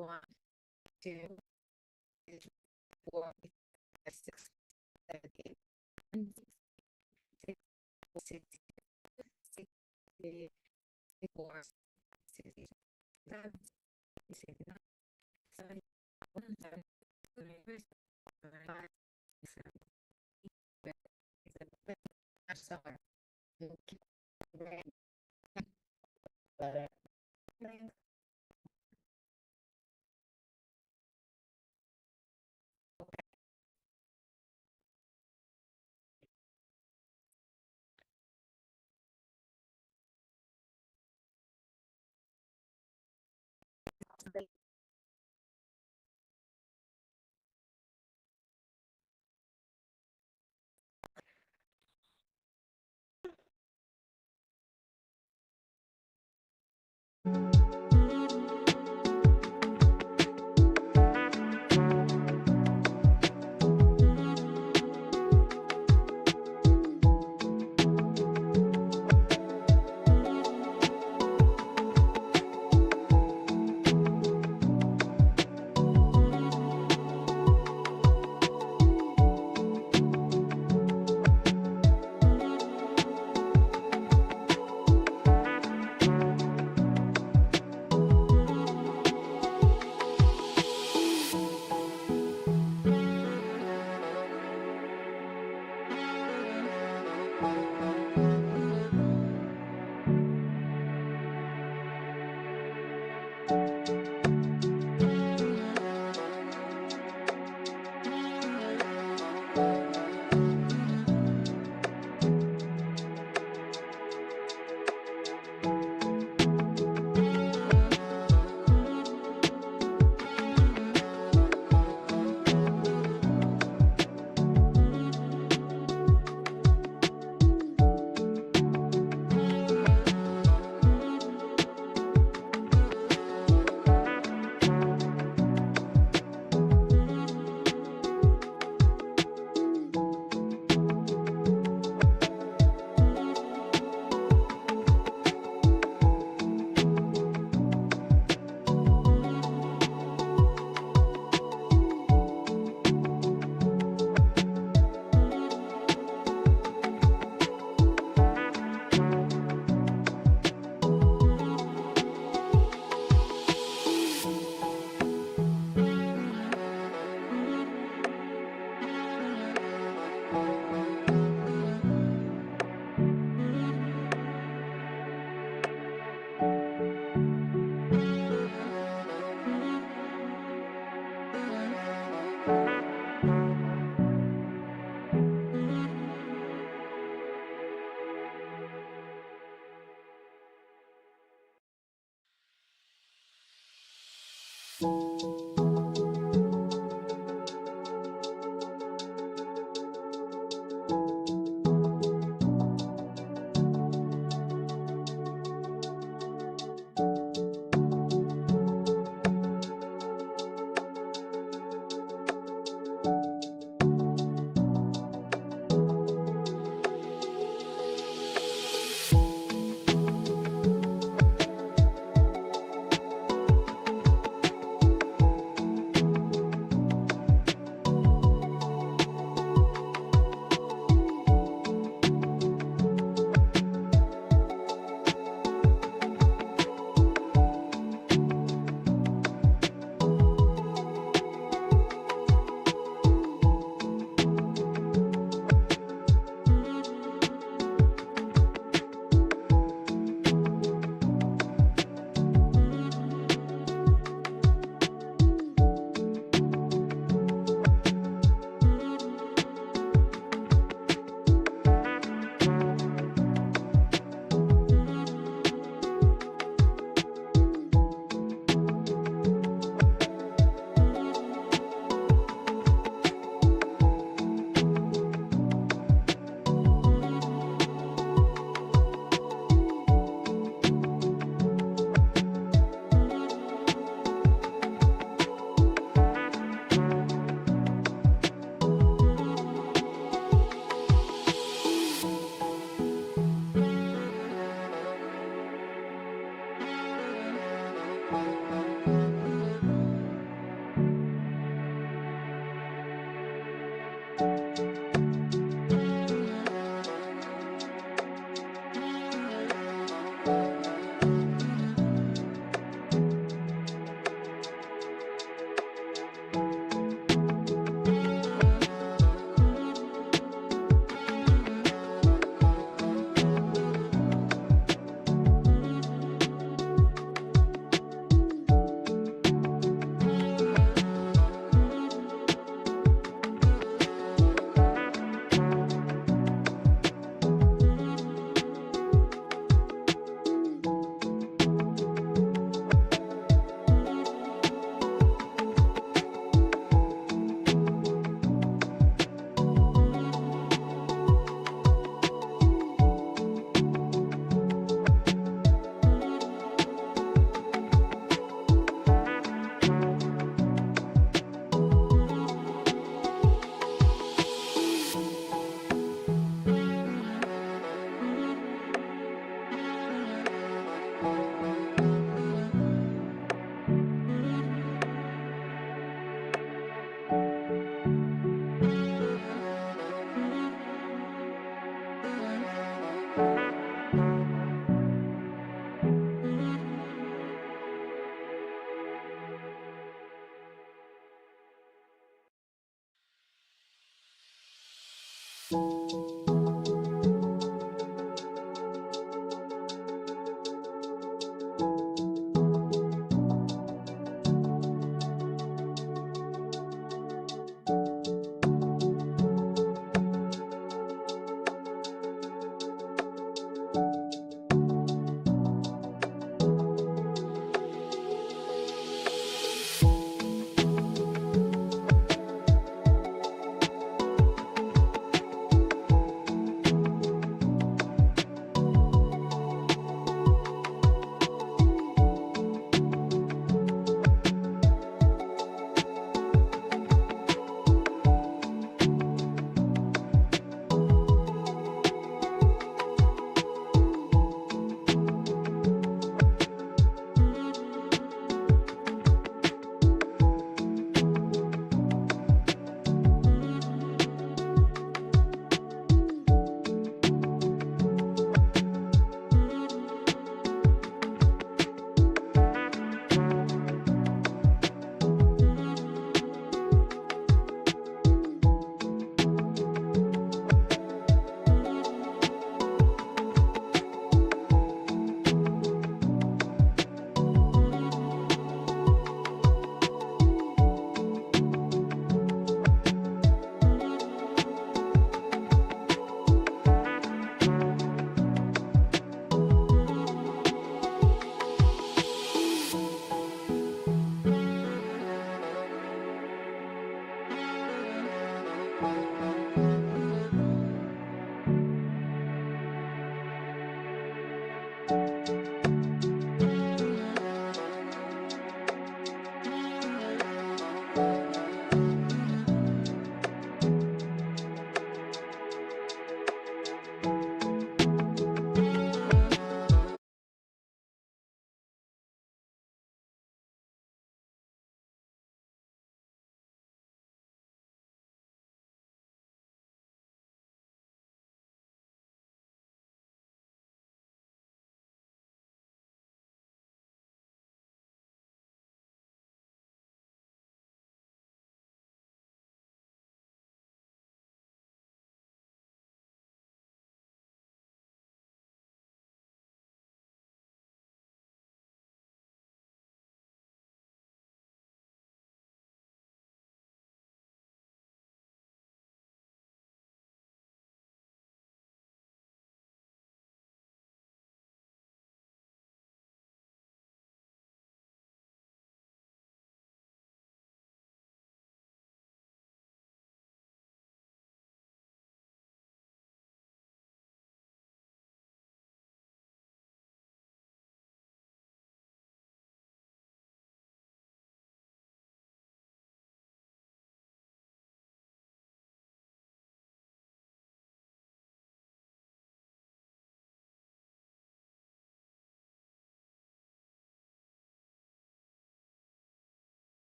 want to 4, 5, 6, 7, 8, 9, 6, 6, 6, 4, 6, 7, 6, 9, 7, 1, 7, 5, 7, 8, sorry. Better.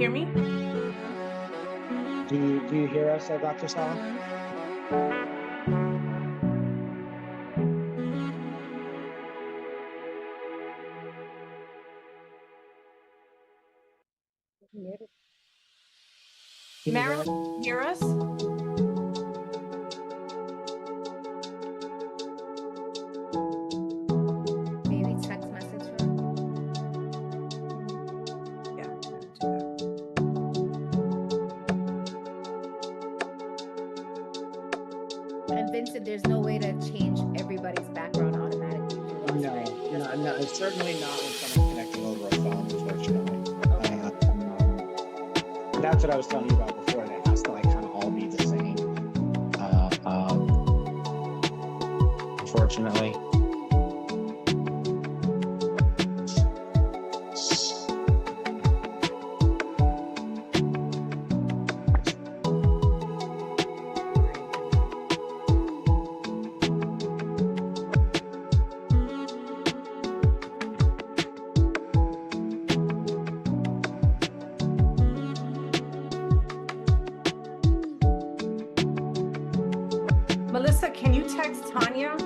hear me? Do you hear us, Dr. Sala? Marilyn, hear us? Maybe text message her. Yeah. And Vincent, there's no way to change everybody's background automatically through us, right? No, certainly not when someone's connecting over a phone, unfortunately. That's what I was telling you about before. That it has to like kind of all be the same. Unfortunately. Melissa, can you text Tanya?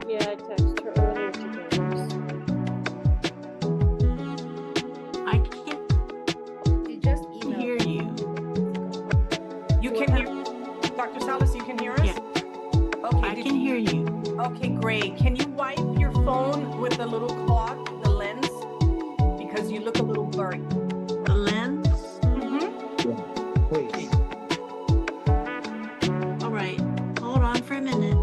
Yeah, I texted her earlier today. I can't You just emailed. hear you. You can hear Dr. Salas, you can hear us? Yeah. Okay, I can hear you. Okay, great. Can you wipe your phone with the little cloth, the lens? Because you look a little blurry. The lens? Please. All right. Hold on for a minute.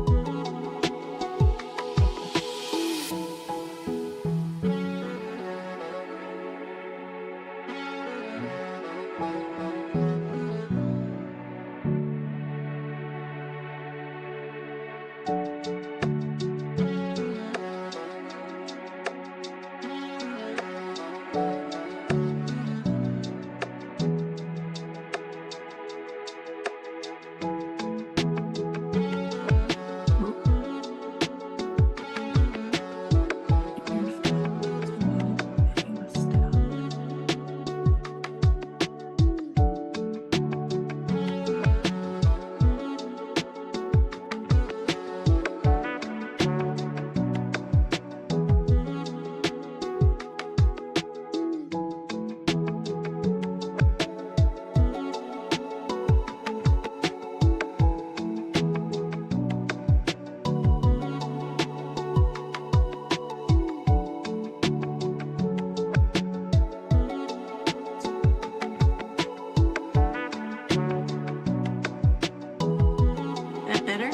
That better?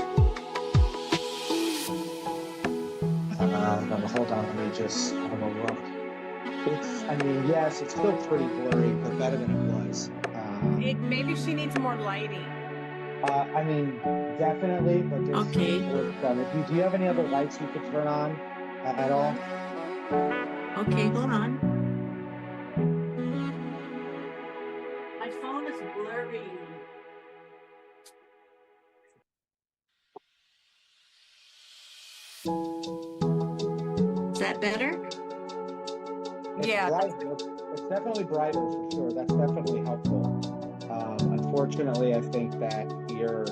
Hold on, let me just have a look. Yes, it's still pretty blurry, but better than it was. Maybe she needs more lighting. Definitely, but this Okay. works better. Do you have any other lights you could turn on at all? Okay, hold on. My phone is blurry. Is that better? It's Yeah. brighter. It's definitely brighter for sure. That's definitely helpful. Unfortunately, I think that your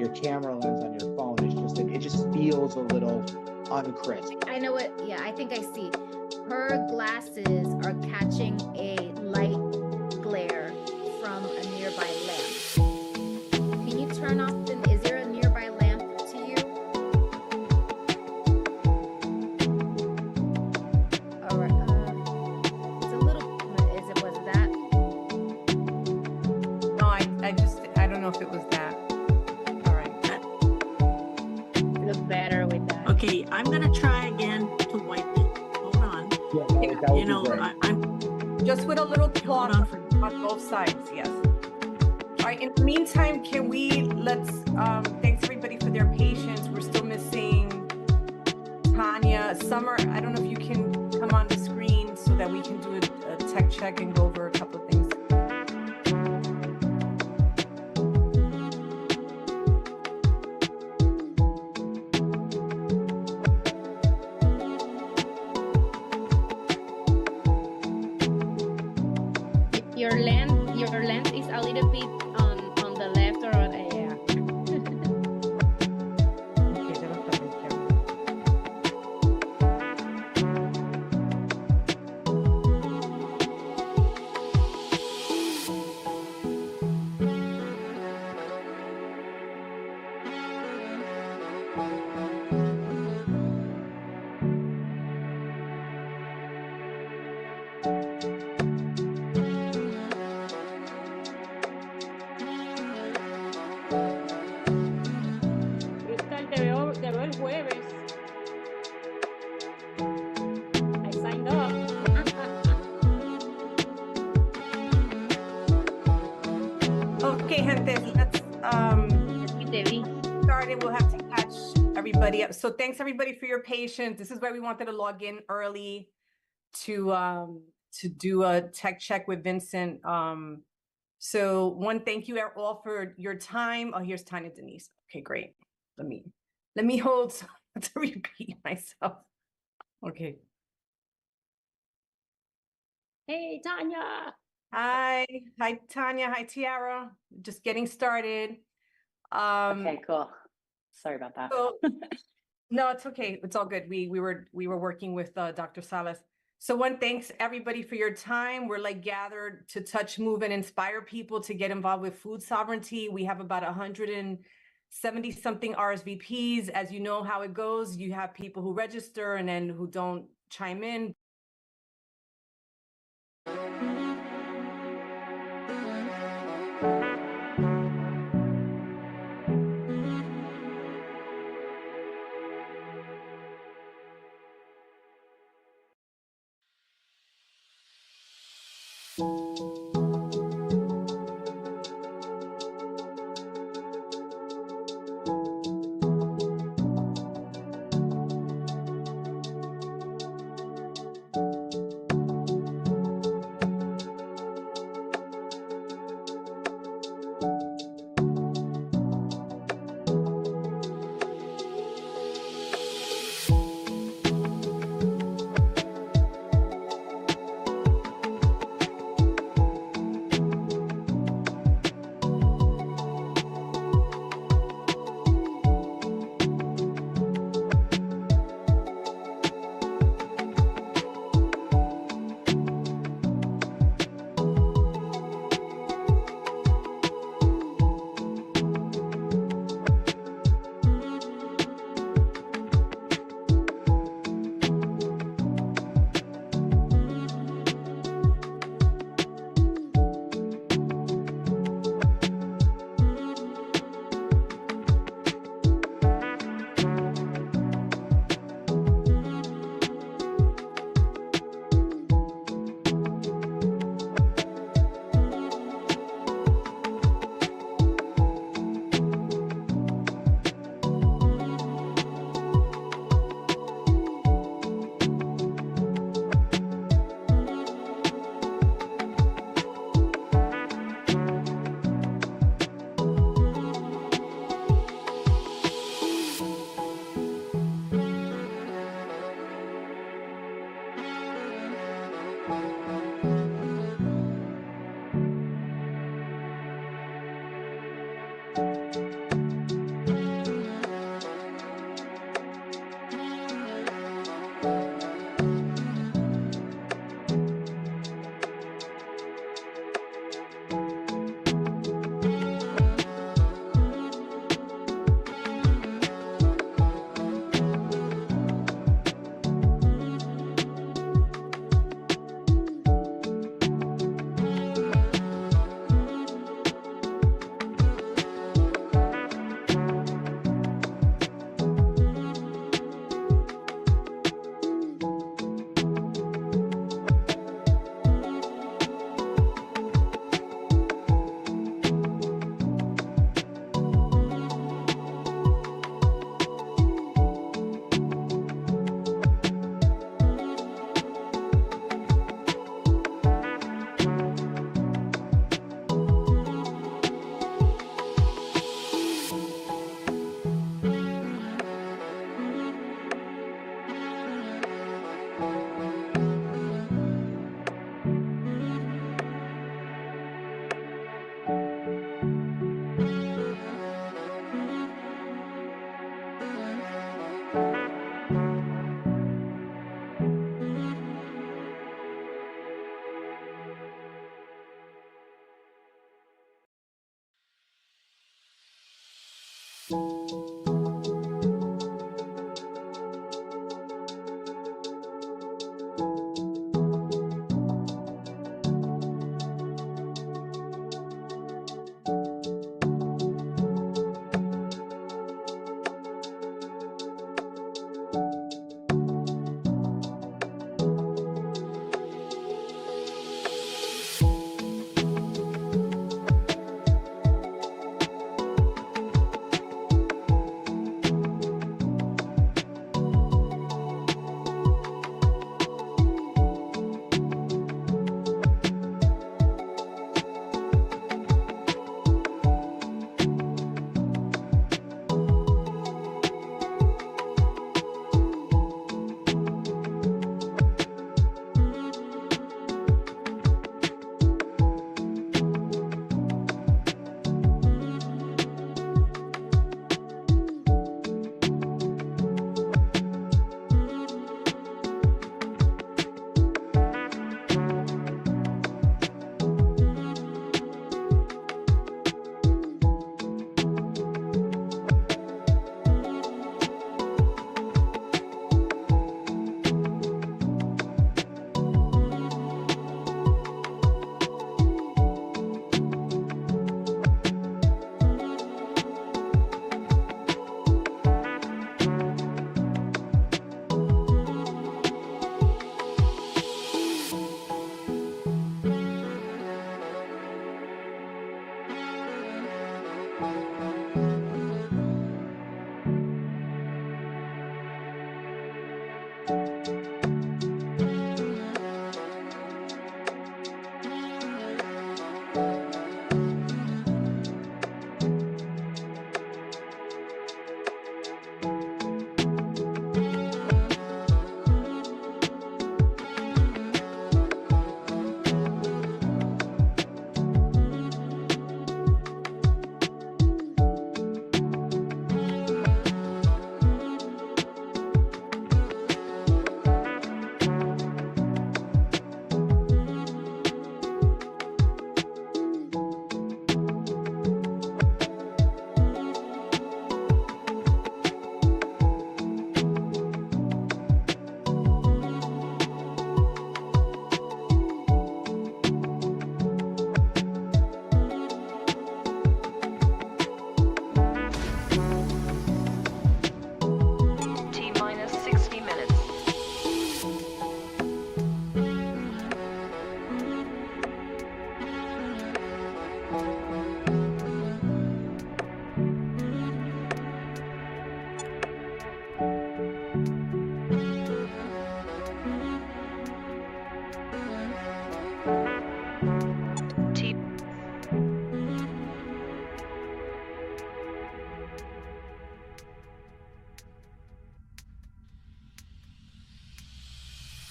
camera lens on your phone is it just feels a little uncrisp. I know what. Yeah, I think I see. Her glasses are catching a light glare from a nearby lamp. Can you turn off the? Is there a nearby lamp to you? All right. It's a little. Was that? No, I don't know if it was that. All right. Look better with that. Okay, I'm gonna try again to wipe it. Hold on. Yeah, that would You know, be great. I'm Just with a little hold cloth on for. on both sides, yes. All right, in the meantime, thanks everybody for their patience. We're still missing Tanya. Summer, I don't know if you can come on the screen so that we can do a tech check and go over a couple of things. Your land Cristal, te veo el jueves. I signed up. Okay, gente, let's Te vi. started. We'll have to catch everybody up. So thanks everybody for your patience. This is why we wanted to log in early to do a tech check with Vincent. So one, thank you all for your time. Oh, here's Tanya Denise. Okay, great. Let me hold to repeat myself. Okay. Hey, Tanya. Hi Tanya. Hi Tiara. Just getting started. Okay, cool. Sorry about that. So, no, it's okay. It's all good. We were working with Dr. Salas. So one, thanks everybody for your time. We're like gathered to touch, move, and inspire people to get involved with food sovereignty. We have about 170 something RSVPs. As you know how it goes, you have people who register and then who don't chime in.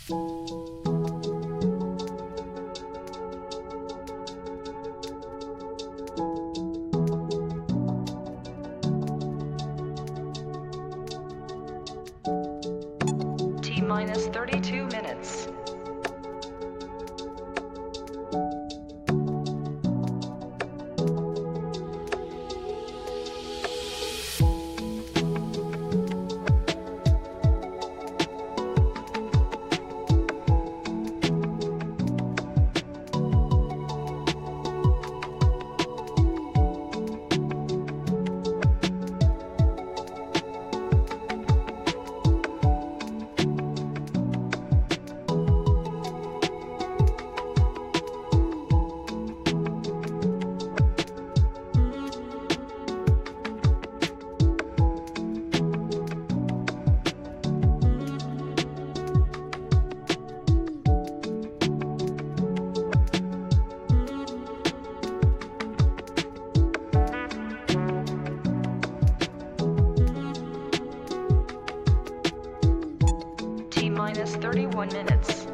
T minus 32 minutes. T minus 31 minutes.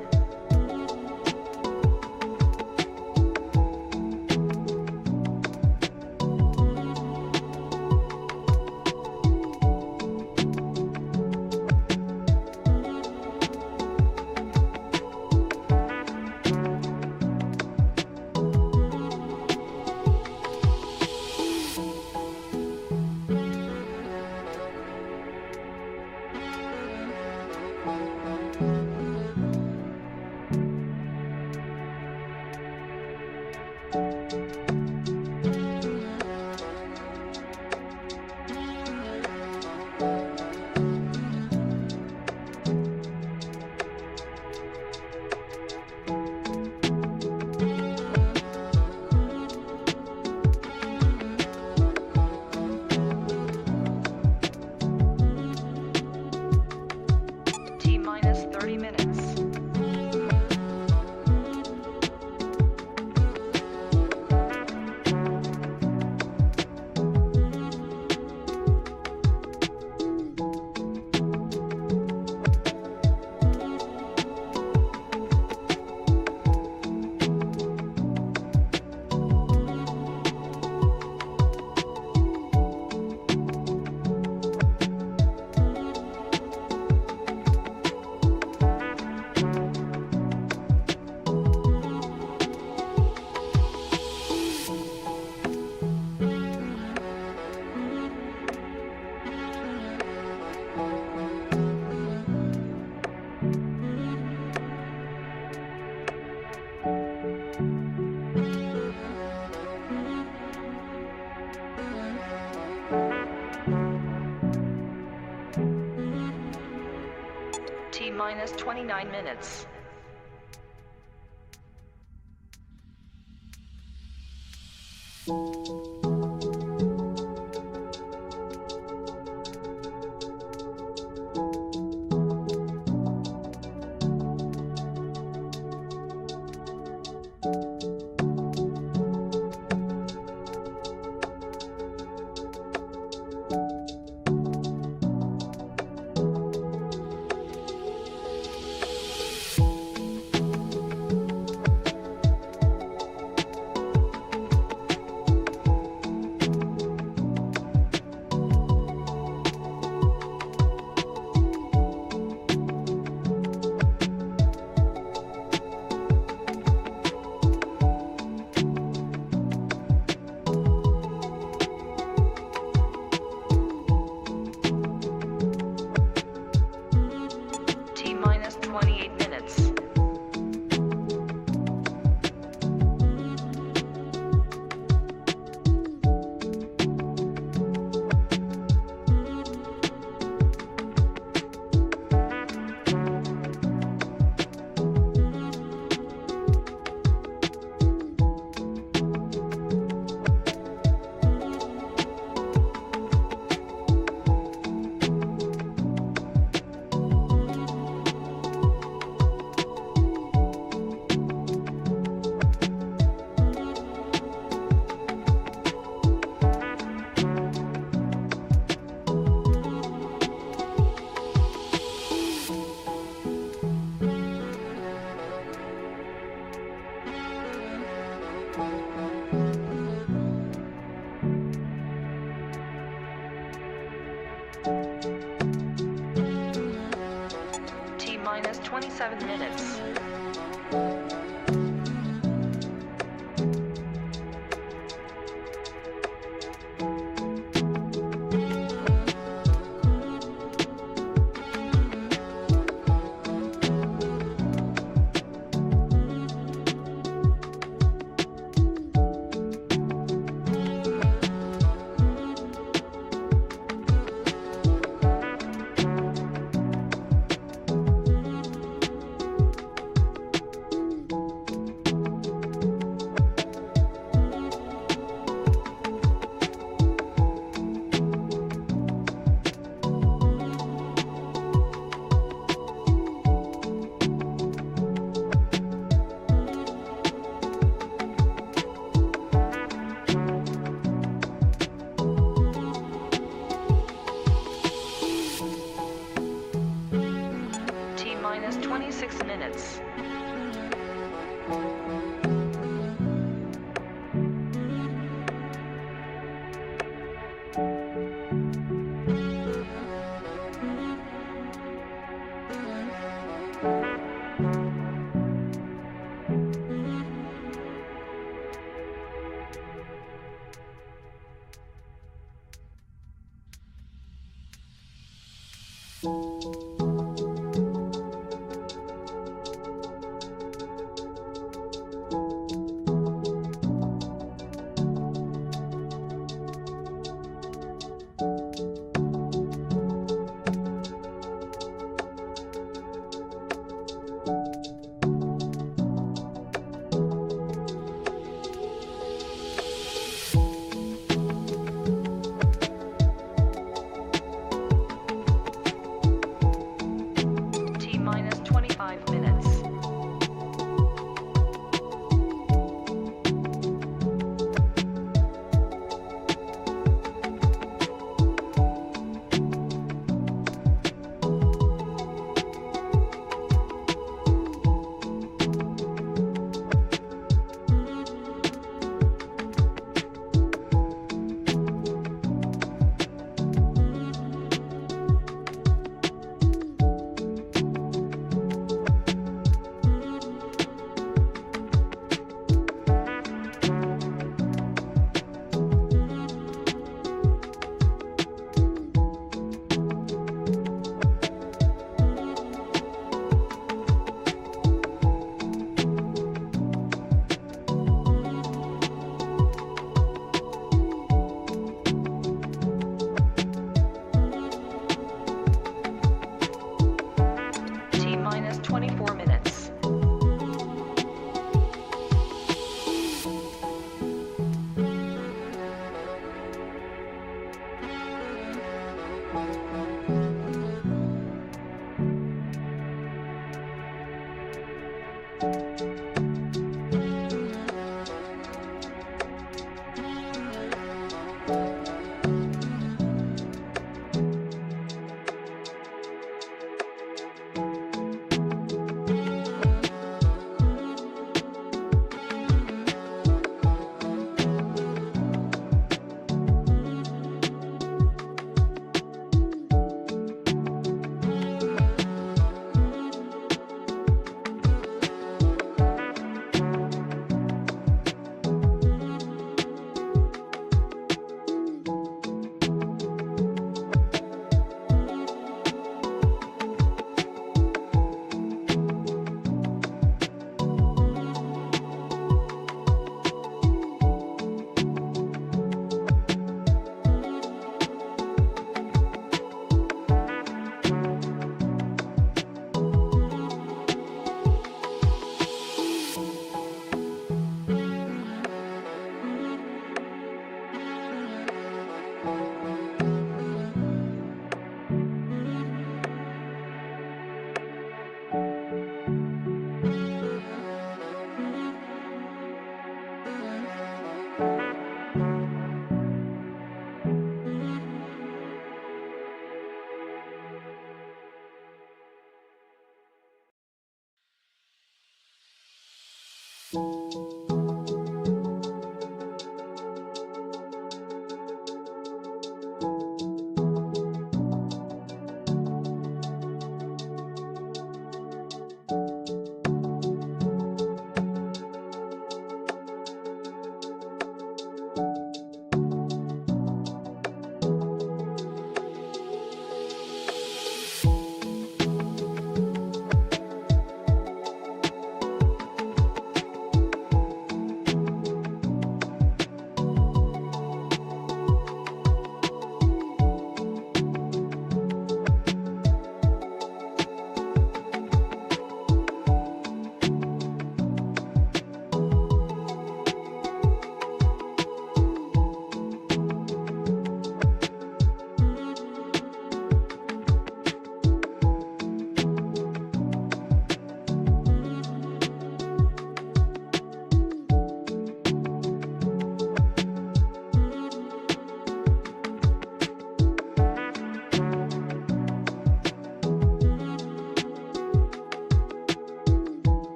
T minus 30 minutes. T minus 29 minutes. T minus 27 minutes. T minus 26 minutes. T minus 25 minutes. T minus 24 minutes.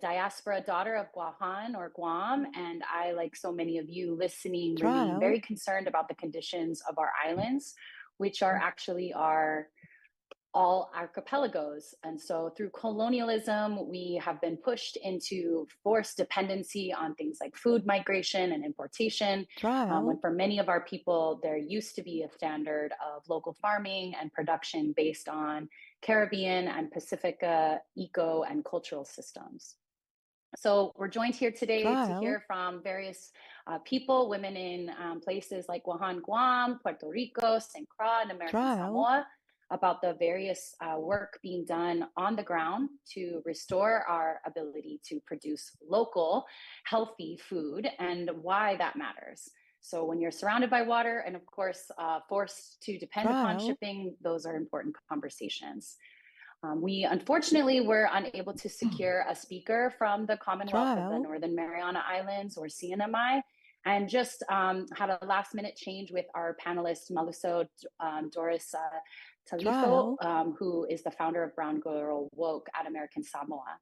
Diaspora daughter of Guahan or Guam, and I, like so many of you listening, remain very concerned about the conditions of our islands, which are actually all archipelagos. And so through colonialism, we have been pushed into forced dependency on things like food migration and importation. When for many of our people, there used to be a standard of local farming and production based on Caribbean and Pacifica eco and cultural systems. So we're joined here today to hear from various people, women in places like Guahan, Guam, Puerto Rico, St. Croix, and American Samoa, about the various work being done on the ground to restore our ability to produce local, healthy food and why that matters. So when you're surrounded by water and of course, forced to depend upon shipping, those are important conversations. We unfortunately were unable to secure a speaker from the Commonwealth of the Northern Mariana Islands or CNMI, and just had a last minute change with our panelist, Maluso Doris Talifo, who is the founder of Brown Girl Woke at American Samoa.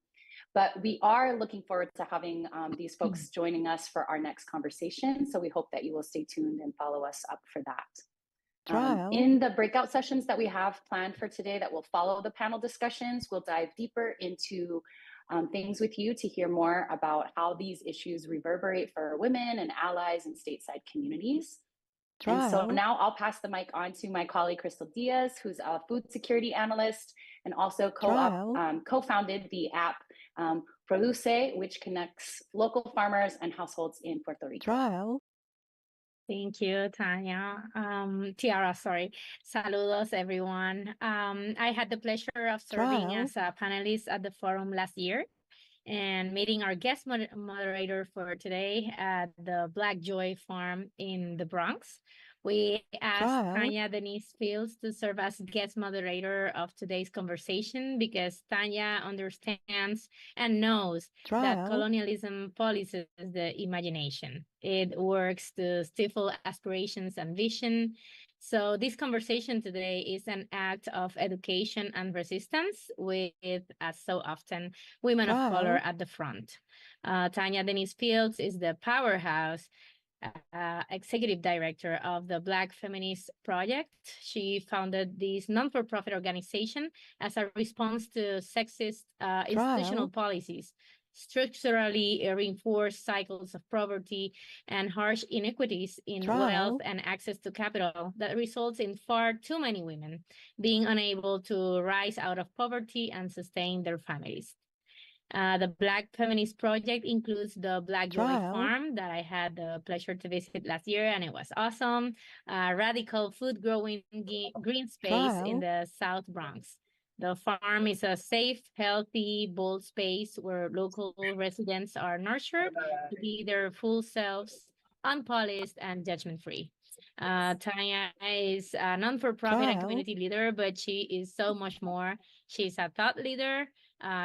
But we are looking forward to having these folks joining us for our next conversation. So we hope that you will stay tuned and follow us up for that. In the breakout sessions that we have planned for today that will follow the panel discussions, we'll dive deeper into things with you to hear more about how these issues reverberate for women and allies in stateside communities. And so now I'll pass the mic on to my colleague, Crystal Diaz, who's a food security analyst and also co-founded the app Produce, which connects local farmers and households in Puerto Rico. Thank you, Tanya. Tiara, sorry. Saludos, everyone. I had the pleasure of serving as a panelist at the forum last year and meeting our guest moderator for today at the Black Joy Farm in the Bronx. We asked Tanya Denise Fields to serve as guest moderator of today's conversation because Tanya understands and knows that colonialism policies the imagination. It works to stifle aspirations and vision. So this conversation today is an act of education and resistance with, as so often, women of color at the front. Tanya Denise Fields is the powerhouse executive director of the Black Feminist Project. She founded this non-for-profit organization as a response to sexist institutional policies, structurally reinforced cycles of poverty and harsh inequities in wealth and access to capital that results in far too many women being unable to rise out of poverty and sustain their families. The Black Feminist Project includes the Black Joy Farm that I had the pleasure to visit last year, and it was awesome. Radical food growing green space in the South Bronx. The farm is a safe, healthy, bold space where local residents are nurtured to be their full selves, unpolished and judgment-free. Tanya is a non-for-profit and community leader, but she is so much more. She's a thought leader,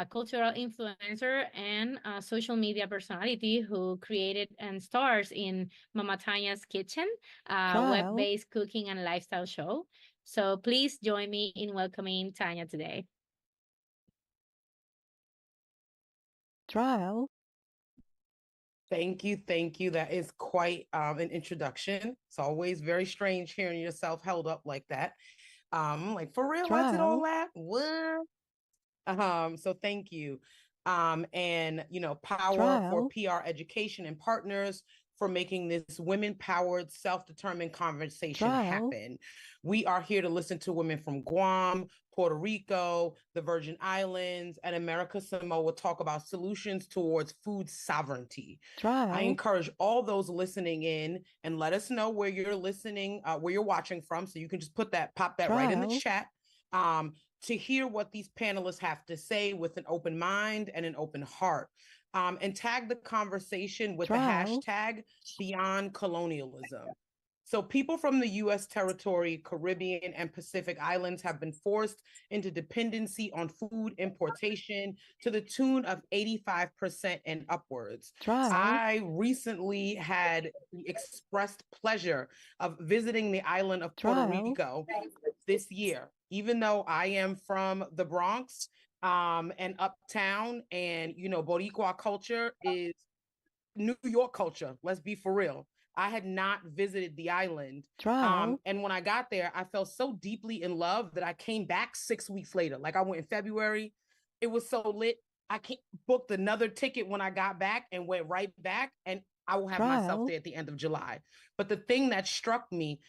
cultural influencer, and a social media personality who created and stars in Mama Tanya's Kitchen, a web-based cooking and lifestyle show. So please join me in welcoming Tanya today. Thank you. Thank you. That is quite an introduction. It's always very strange hearing yourself held up like that. Like, for real, I did all that? What? So thank you. And, you know, Power for PR Education and partners for making this women-powered, self-determined conversation happen. We are here to listen to women from Guam, Puerto Rico, the Virgin Islands, and America Samoa talk about solutions towards food sovereignty. I encourage all those listening in and let us know where you're listening, where you're watching from. So you can just pop that right in the chat. To hear what these panelists have to say with an open mind and an open heart. And tag the conversation with the hashtag Beyond Colonialism. So people from the U.S. territory, Caribbean, and Pacific Islands have been forced into dependency on food importation to the tune of 85% and upwards. I recently had the expressed pleasure of visiting the island of Puerto Rico this year. Even though I am from the Bronx and uptown, and, you know, Boricua culture is New York culture, let's be for real. I had not visited the island. And when I got there, I fell so deeply in love that I came back 6 weeks later. Like, I went in February. It was so lit. I booked another ticket when I got back and went right back. And I will have myself there at the end of July. But the thing that struck me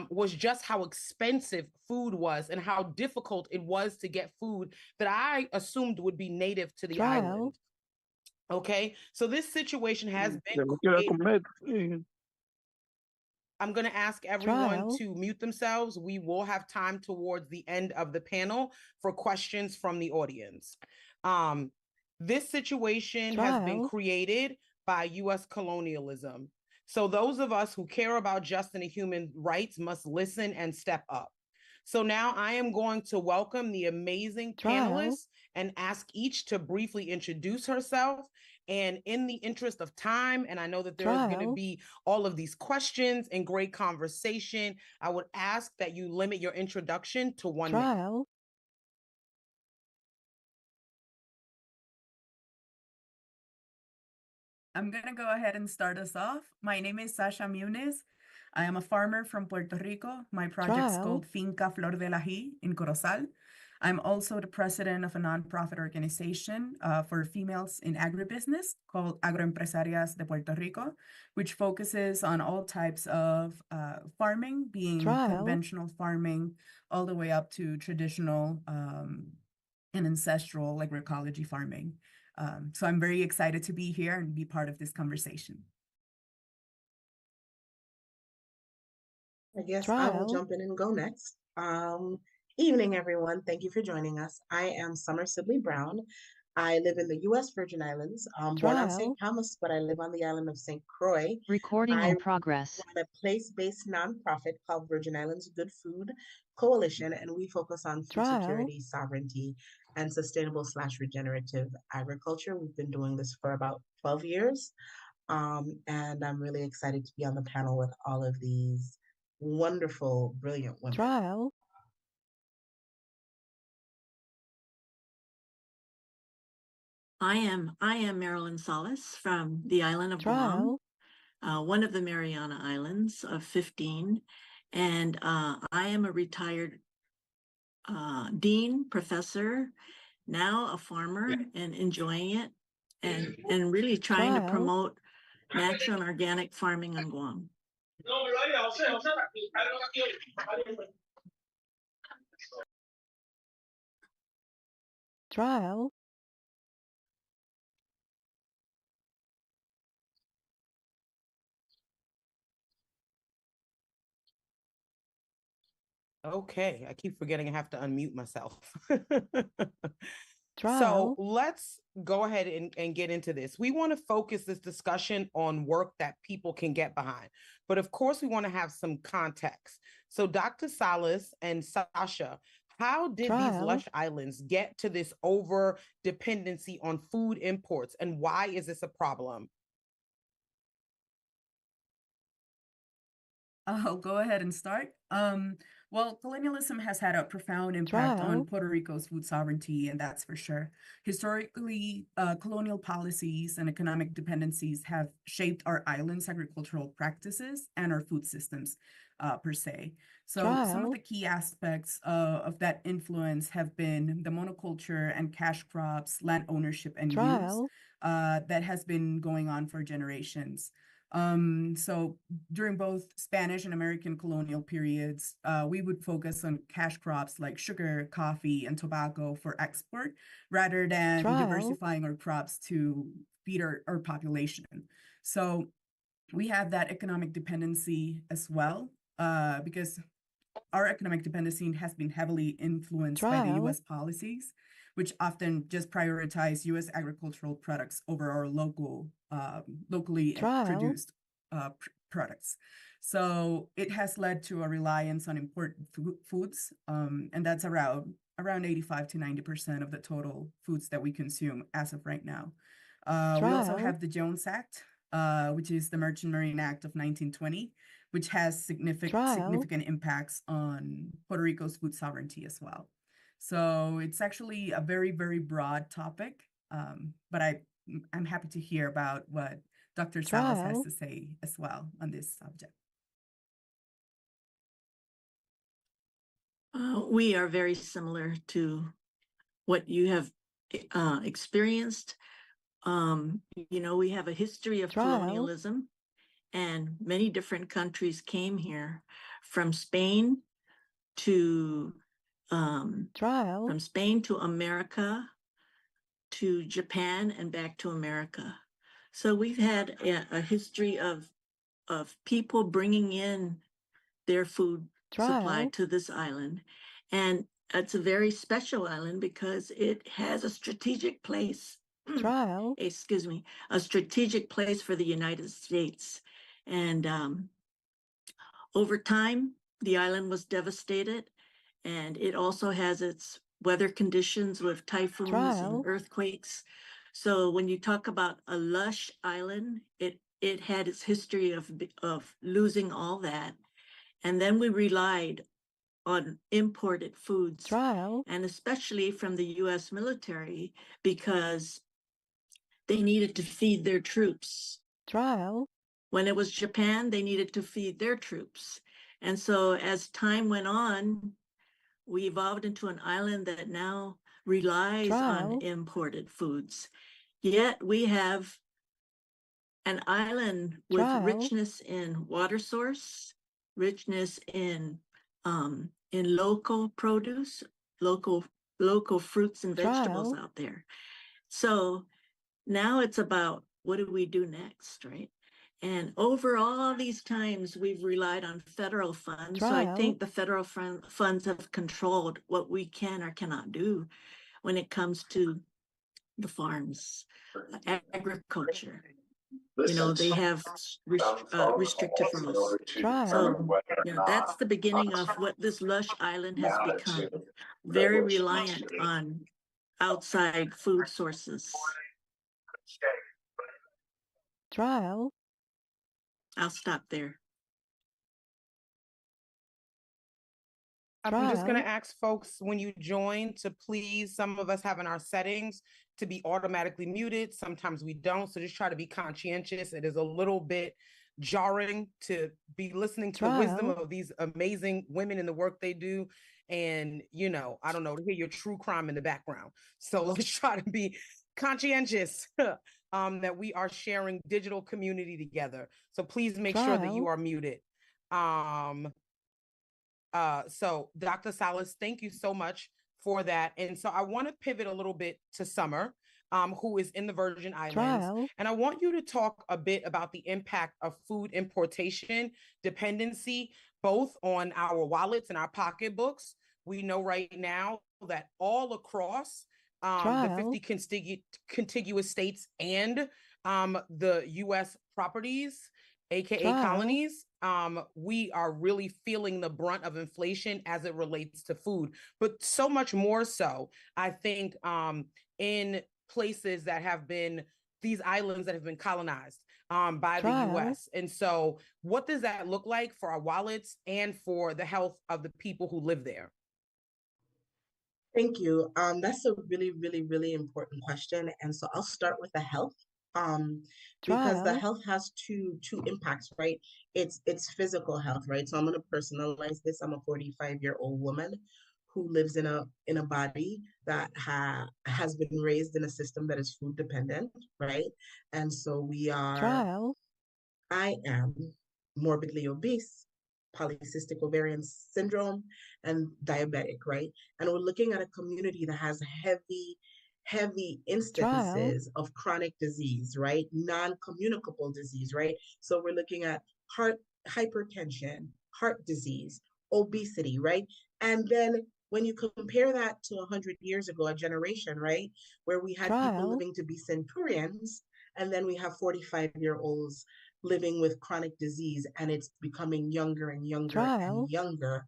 was just how expensive food was and how difficult it was to get food that I assumed would be native to the island. Okay, so this situation has been created. I'm going to ask everyone to mute themselves. We will have time towards the end of the panel for questions from the audience. This situation has been created by U.S. colonialism. So those of us who care about just and human rights must listen and step up. So now I am going to welcome the amazing panelists and ask each to briefly introduce herself. And in the interest of time, and I know that there is going to be all of these questions and great conversation, I would ask that you limit your introduction to 1 minute. I'm going to go ahead and start us off. My name is Sasha Muniz. I am a farmer from Puerto Rico. My project's called Finca Flor del Ají in Corozal. I'm also the president of a nonprofit organization for females in agribusiness called Agroempresarias de Puerto Rico, which focuses on all types of farming, being conventional farming, all the way up to traditional and ancestral agroecology farming. So I'm very excited to be here and be part of this conversation. I guess I will jump in and go next. Evening, everyone. Thank you for joining us. I am Summer Sibley Brown. I live in the U.S. Virgin Islands. I'm born on St. Thomas, but I live on the island of St. Croix. Recording I in progress. run a place-based nonprofit called Virgin Islands Good Food Coalition, and we focus on food security, sovereignty, and sustainable/regenerative agriculture. We've been doing this for about 12 years, and I'm really excited to be on the panel with all of these wonderful, brilliant women. I am Marilyn Solis from the island of Guam, one of the Mariana Islands of 15. And I am a retired dean, professor, now a farmer and enjoying it and really trying to promote natural and organic farming on Guam. Okay, I keep forgetting I have to unmute myself. So let's go ahead and get into this. We want to focus this discussion on work that people can get behind. But of course, we want to have some context. So Dr. Salas and Sasha, how did these lush islands get to this over dependency on food imports, and why is this a problem? I'll go ahead and start. Well, colonialism has had a profound impact on Puerto Rico's food sovereignty, and that's for sure. Historically, colonial policies and economic dependencies have shaped our island's agricultural practices and our food systems per se. So some of the key aspects of that influence have been the monoculture and cash crops, land ownership and use that has been going on for generations. So during both Spanish and American colonial periods, we would focus on cash crops like sugar, coffee, and tobacco for export, rather than diversifying our crops to feed our population. So we have that economic dependency as well, because our economic dependency has been heavily influenced by the U.S. policies, which often just prioritize U.S. agricultural products over our locally produced products. So it has led to a reliance on imported foods, and that's around 85 to 90% of the total foods that we consume as of right now. We also have the Jones Act, which is the Merchant Marine Act of 1920, which has significant impacts on Puerto Rico's food sovereignty as well. So it's actually a very, very broad topic, but I'm happy to hear about what Dr. Salas has to say as well on this subject. We are very similar to what you have experienced. We have a history of colonialism, and many different countries came here from Spain to America, to Japan, and back to America. So we've had a history of people bringing in their food supply to this island. And it's a very special island because it has a strategic place, a strategic place for the United States. And over time, the island was devastated, and it also has its weather conditions with typhoons and earthquakes. So when you talk about a lush island, it had its history of losing all that. And then we relied on imported foods, and especially from the U.S. military, because they needed to feed their troops. When it was Japan, they needed to feed their troops. And so as time went on, we evolved into an island that now relies on imported foods. Yet we have an island with richness in water source, richness in local produce, local fruits and vegetables out there. So now it's about what do we do next, right? And over all these times, we've relied on federal funds. So I think the federal funds have controlled what we can or cannot do when it comes to the farms, agriculture. You know, they have restrictive rules. So, you know, that's the beginning of what this lush island has become. Very reliant on outside food sources. I'll stop there. I'm just going to ask folks when you join to please, some of us have in our settings to be automatically muted. Sometimes we don't. So just try to be conscientious. It is a little bit jarring to be listening to the wisdom of these amazing women and the work they do. And, you know, I don't know, to hear your true crime in the background. So let's try to be conscientious that we are sharing digital community together. So please make sure that you are muted. So Dr. Salas, thank you so much for that. And so I want to pivot a little bit to Summer, who is in the Virgin Islands. And I want you to talk a bit about the impact of food importation dependency, both on our wallets and our pocketbooks. We know right now that all across the 50 contiguous states and the U.S. properties, aka colonies, we are really feeling the brunt of inflation as it relates to food, but so much more so, I think, in places that have been, these islands that have been colonized by the US. And so what does that look like for our wallets and for the health of the people who live there? Thank you. That's a really, really, really important question. And so I'll start with the health. Because the health has two impacts, right? It's physical health, right? So I'm going to personalize this. I'm a 45-year-old woman who lives in a body that has been raised in a system that is food dependent, right? And so I am morbidly obese, polycystic ovarian syndrome, and diabetic, right? And we're looking at a community that has heavy instances of chronic disease, right? Non-communicable disease, right? So we're looking at hypertension, heart disease, obesity, right? And then when you compare that to 100 years ago, a generation, right, where we had people living to be centurions, and then we have 45-year-olds living with chronic disease, and it's becoming younger and younger and younger.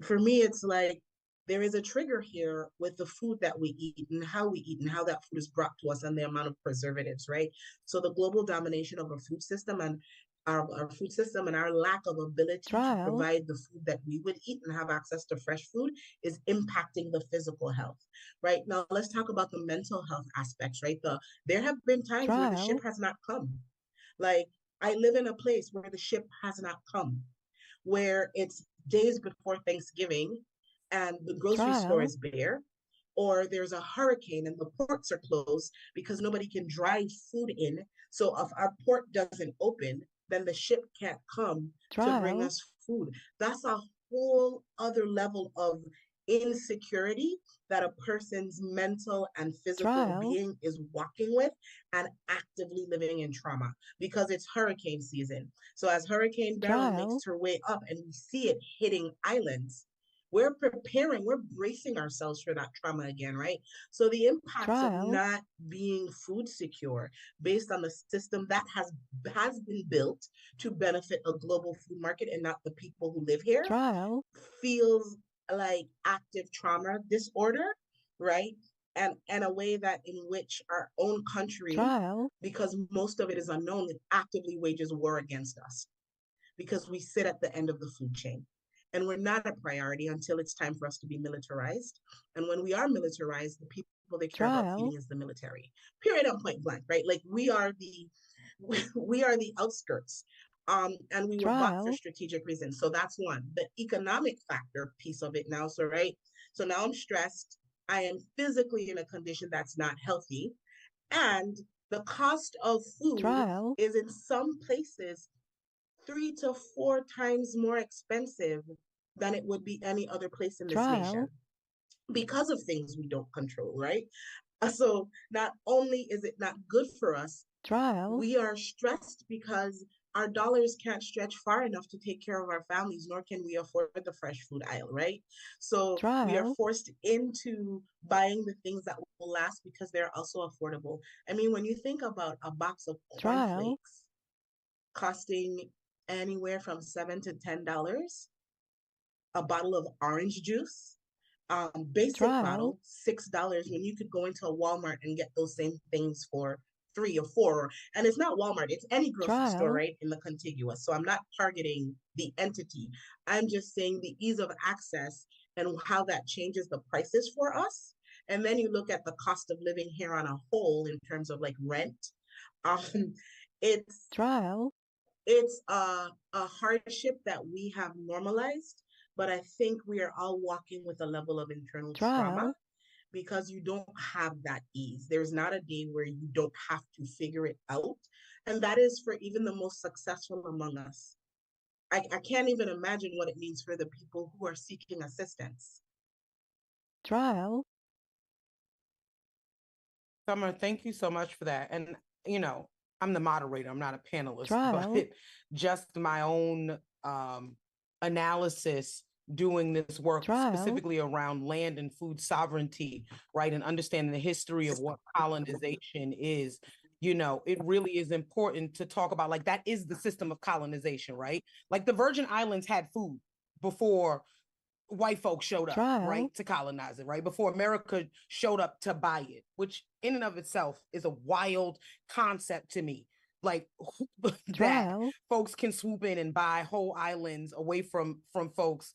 For me, it's like there is a trigger here with the food that we eat and how we eat and how that food is brought to us and the amount of preservatives, right? So the global domination of our food system and our food system and our lack of ability to provide the food that we would eat and have access to fresh food is impacting the physical health, right? Now, let's talk about the mental health aspects, right? There have been times where the ship has not come. Like, I live in a place where the ship has not come, where it's days before Thanksgiving and the grocery store is bare, or there's a hurricane and the ports are closed because nobody can drive food in. So if our port doesn't open, then the ship can't come to bring us food. That's a whole other level of insecurity that a person's mental and physical being is walking with and actively living in trauma because it's hurricane season. So as Hurricane Beryl makes her way up and we see it hitting islands, we're preparing, we're bracing ourselves for that trauma again, right? So the impacts of not being food secure based on the system that has been built to benefit a global food market and not the people who live here feels like active trauma disorder, right? And a way that in which our own country, because most of it is unknown, it actively wages war against us because we sit at the end of the food chain. And we're not a priority until it's time for us to be militarized. And when we are militarized, the people they care about feeding is the military. Period, on point blank, right? Like we are the outskirts. And we were bought for strategic reasons. So that's one. The economic factor piece of it now. So, right, So now I'm stressed. I am physically in a condition that's not healthy. And the cost of food is in some places 3 to 4 times more expensive than it would be any other place in this nation because of things we don't control, right? So not only is it not good for us, we are stressed because our dollars can't stretch far enough to take care of our families, nor can we afford the fresh food aisle, right? So we are forced into buying the things that will last because they're also affordable. I mean, when you think about a box of cornflakes costing anywhere from $7 to $10, a bottle of orange juice, basic bottle, $6, when you could go into a Walmart and get those same things for 3 or 4. And it's not Walmart, it's any grocery store, right, in the contiguous. So I'm not targeting the entity. I'm just saying the ease of access and how that changes the prices for us. And then you look at the cost of living here on a whole in terms of like rent. Um, it's a hardship that we have normalized, but I think we are all walking with a level of internal trauma because you don't have that ease. There's not a day where you don't have to figure it out. And that is for even the most successful among us. I can't even imagine what it means for the people who are seeking assistance. Summer, thank you so much for that. And, you know, I'm the moderator, I'm not a panelist, but just my own analysis doing this work specifically around land and food sovereignty, right? And understanding the history of what colonization is, you know, it really is important to talk about, like, that is the system of colonization, right? Like the Virgin Islands had food before white folks showed up, right, to colonize it, right? Before America showed up to buy it, which in and of itself is a wild concept to me. Like that folks can swoop in and buy whole islands away from folks.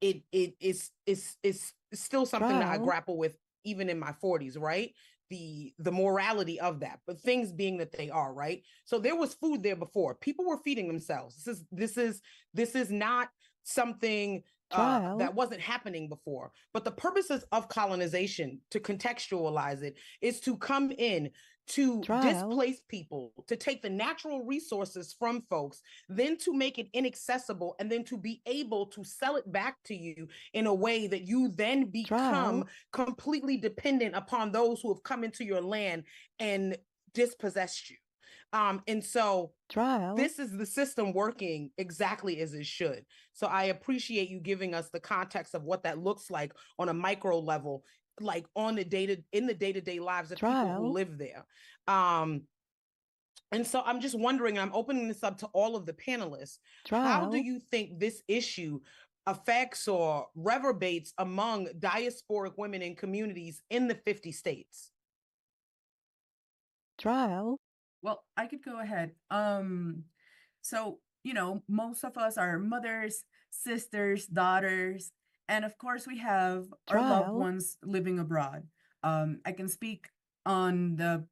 It's still something that I grapple with even in my 40s, right? The morality of that, but things being that they are, right? So there was food there before. People were feeding themselves. This is not something that wasn't happening before. But the purposes of colonization, to contextualize it, is to come in to displace people, to take the natural resources from folks, then to make it inaccessible, and then to be able to sell it back to you in a way that you then become completely dependent upon those who have come into your land and dispossessed you. And so this is the system working exactly as it should. So I appreciate you giving us the context of what that looks like on a micro level, like in the day-to-day lives of people who live there. And so I'm just wondering, I'm opening this up to all of the panelists. How do you think this issue affects or reverberates among diasporic women in communities in the 50 states? Well, I could go ahead. So, you know, most of us are mothers, sisters, daughters, and of course we have our loved ones living abroad. I can speak on the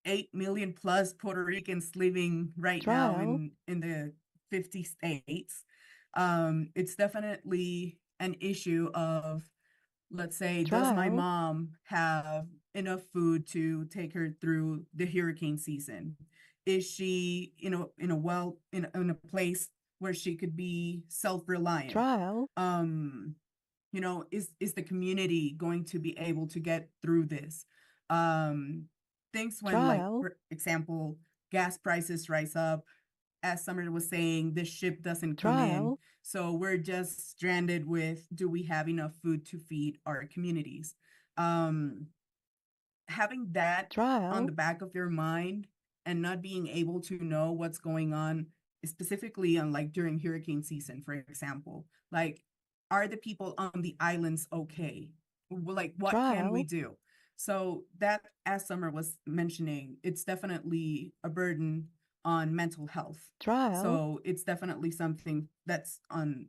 8 million plus Puerto Ricans living right now in the 50 states. It's definitely an issue of, let's say, does my mom have enough food to take her through the hurricane season? Is she, you know, in a place where she could be self-reliant? You know, is the community going to be able to get through this? Things when, like, for example, gas prices rise up. As Summer was saying, the ship doesn't come in. So we're just stranded with, do we have enough food to feed our communities? Having that on the back of your mind and not being able to know what's going on, specifically on, like, during hurricane season, for example, like, are the people on the islands okay? Like, what can we do? So that, as Summer was mentioning, it's definitely a burden on mental health. So it's definitely something that's on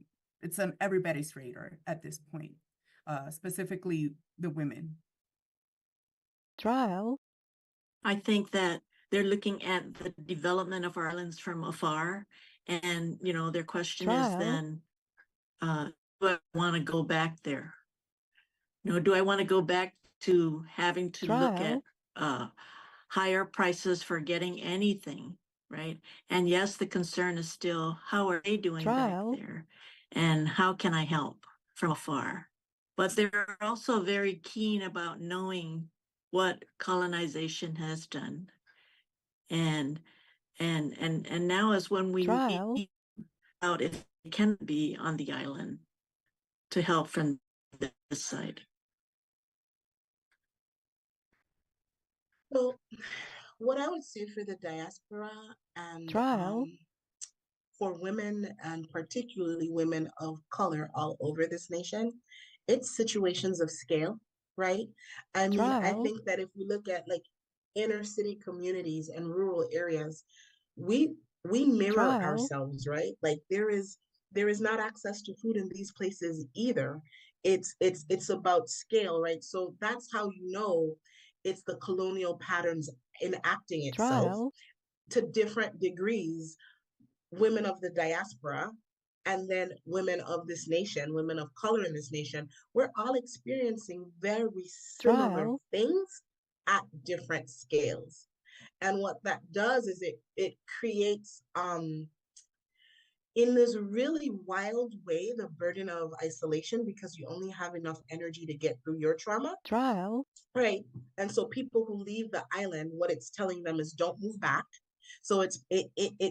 everybody's radar at this point, specifically the women. I think that they're looking at the development of our islands from afar. And, you know, their question is then, I want to go back there? Do I want to go back to having to look at higher prices for getting anything, right? And yes, the concern is still, how are they doing back there? And how can I help from afar? But they're also very keen about knowing what colonization has done. And now is when we need out if it can be on the island to help from this side. So, what I would say for the diaspora and for women, and particularly women of color all over this nation, it's situations of scale, right? I mean, I think that if we look at like inner city communities and rural areas, we we mirror ourselves, right? Like there is not access to food in these places either. It's about scale, right? So that's how you know it's the colonial patterns enacting itself to different degrees. Women of the diaspora and then women of this nation, women of color in this nation, we're all experiencing very similar things at different scales. And what that does is it creates in this really wild way the burden of isolation because you only have enough energy to get through your trauma. Right. And so people who leave the island, what it's telling them is don't move back. So it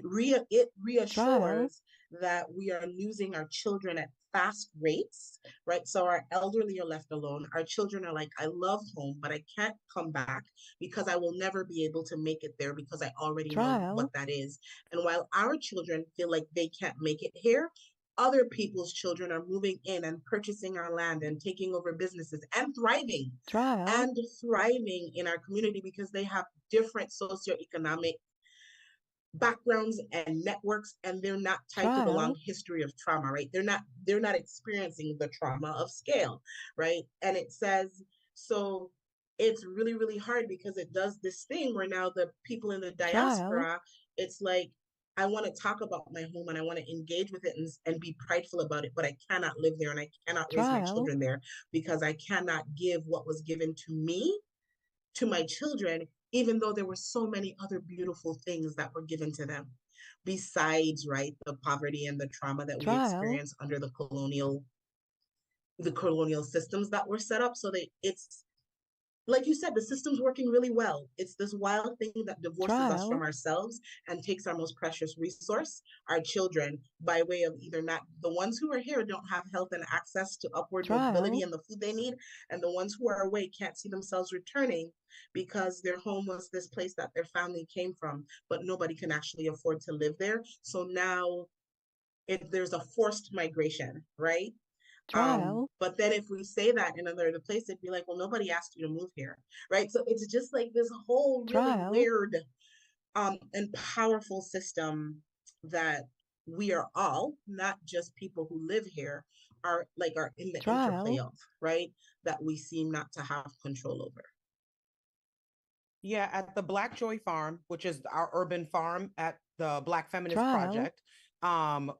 reassures that we are losing our children at fast rates, right? So our elderly are left alone. Our children are like, I love home, but I can't come back because I will never be able to make it there because I already know what that is. And while our children feel like they can't make it here, other people's children are moving in and purchasing our land and taking over businesses and thriving in our community because they have different socioeconomic backgrounds and networks, and they're not tied to the long history of trauma, right? They're not experiencing the trauma of scale, right? And it says, so it's really, really hard because it does this thing where now the people in the diaspora, it's like, I want to talk about my home and I want to engage with it and be prideful about it, but I cannot live there and I cannot raise my children there because I cannot give what was given to me to my children, even though there were so many other beautiful things that were given to them besides, right, the poverty and the trauma that we experienced under the colonial systems that were set up. So it's like you said, the system's working really well. It's this wild thing that divorces us from ourselves and takes our most precious resource, our children, by way of either not the ones who are here don't have health and access to upward mobility and the food they need, and the ones who are away can't see themselves returning because their home was this place that their family came from, but nobody can actually afford to live there. So now there's a forced migration, right? But then if we say that in another place, it'd be like, well, nobody asked you to move here, right? So it's just like this whole really weird and powerful system that we are all, not just people who live here, are in the interplay of, right? That we seem not to have control over. Yeah, at the Black Joy Farm, which is our urban farm at the Black Feminist Project, our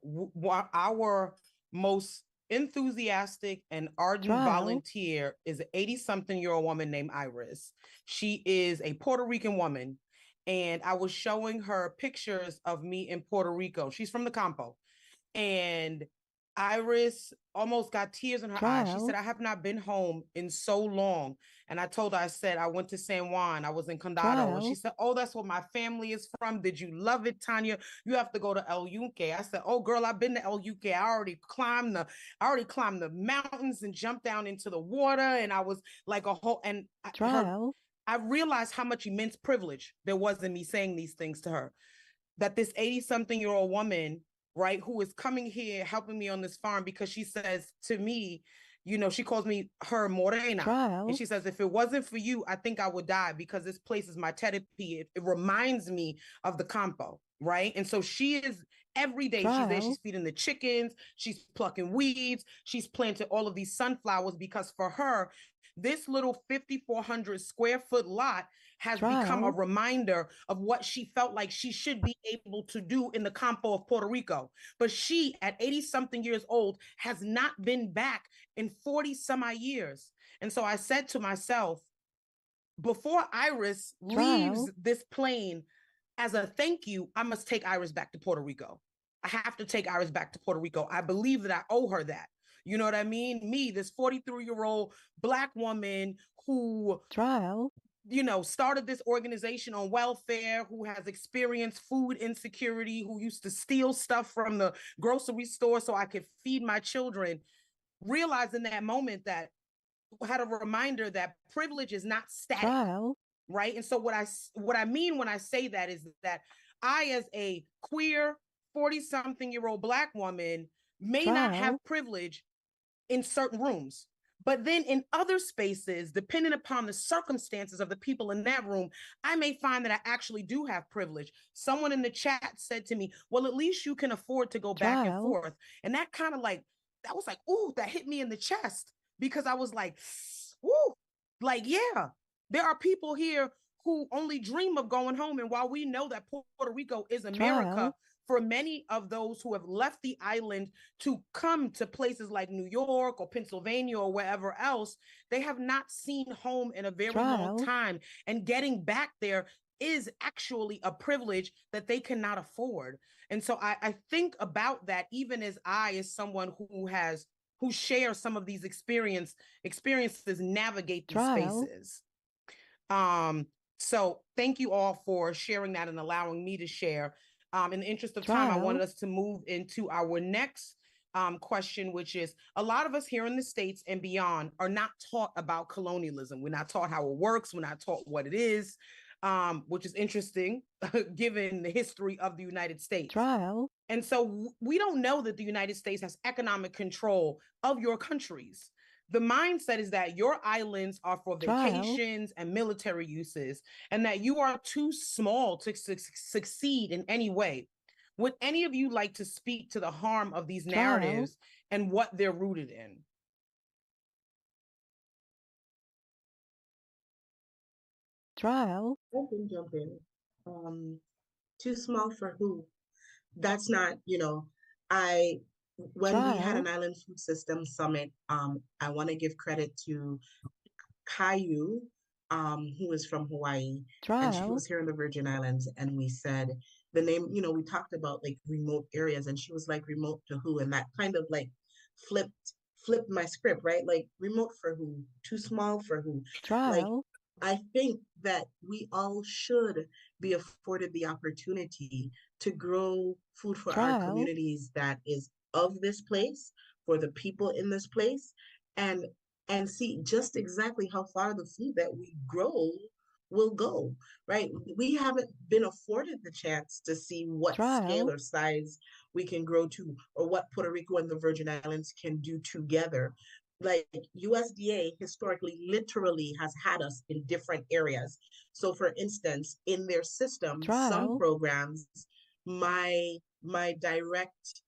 most enthusiastic and ardent volunteer is an 80-something-year-old woman named Iris. She is a Puerto Rican woman, and I was showing her pictures of me in Puerto Rico. She's from the Campo, and Iris almost got tears in her eyes. She said, I have not been home in so long. And I told her, I said, I went to San Juan. I was in Condado. And she said, oh, that's where my family is from. Did you love it, Tanya? You have to go to El Yunque. I said, oh, girl, I've been to El Yunque. I already climbed the mountains and jumped down into the water. And I was like a whole, and I realized how much immense privilege there was in me saying these things to her, that this 80-something-year-old woman, right, who is coming here, helping me on this farm, because she says to me, she calls me her Morena. And she says, if it wasn't for you, I think I would die because this place is my therapy. It reminds me of the Campo, right? And so she is, every day she's there, she's feeding the chickens, she's plucking weeds, she's planting all of these sunflowers, because for her, this little 5,400 square foot lot has become a reminder of what she felt like she should be able to do in the Campo of Puerto Rico. But she, at 80 something years old, has not been back in 40 some odd years. And so I said to myself, before Iris leaves this plane, as a thank you, I must take Iris back to Puerto Rico. I have to take Iris back to Puerto Rico. I believe that I owe her that. You know what I mean? Me, this 43-year-old Black woman who, you know, started this organization on welfare, who has experienced food insecurity, who used to steal stuff from the grocery store so I could feed my children, realized in that moment that had a reminder that privilege is not static, right? And so what I mean when I say that is that I, as a queer 40-something-year-old Black woman, may not have privilege in certain rooms. But then in other spaces, depending upon the circumstances of the people in that room, I may find that I actually do have privilege. Someone in the chat said to me, well, at least you can afford to go back and forth. And that kind of like, that was like, ooh, that hit me in the chest, because I was like, woo, like, yeah, there are people here who only dream of going home. And while we know that Puerto Rico is America, for many of those who have left the island to come to places like New York or Pennsylvania or wherever else, they have not seen home in a very long time. And getting back there is actually a privilege that they cannot afford. And so I think about that, even as someone who shares some of these experiences navigate these spaces. So thank you all for sharing that and allowing me to share. In the interest of time, I wanted us to move into our next question, which is, a lot of us here in the States and beyond are not taught about colonialism. We're not taught how it works. We're not taught what it is, which is interesting given the history of the United States. And so we don't know that the United States has economic control of your countries. The mindset is that your islands are for vacations and military uses, and that you are too small to succeed in any way. Would any of you like to speak to the harm of these narratives and what they're rooted in? I can jump in. Too small for who? That's not, when we had an island food system summit, I want to give credit to Caillou, who is from Hawaii, and she was here in the Virgin Islands, and we said the name, we talked about like remote areas, and she was like, remote to who? And that kind of like flipped my script, right? Like, remote for who? Too small for who? Like, I think that we all should be afforded the opportunity to grow food for our communities that is of this place, for the people in this place, and see just exactly how far the food that we grow will go, right? We haven't been afforded the chance to see what scale or size we can grow to, or what Puerto Rico and the Virgin Islands can do together. Like, USDA historically literally has had us in different areas. So for instance, in their system, some programs, my direct,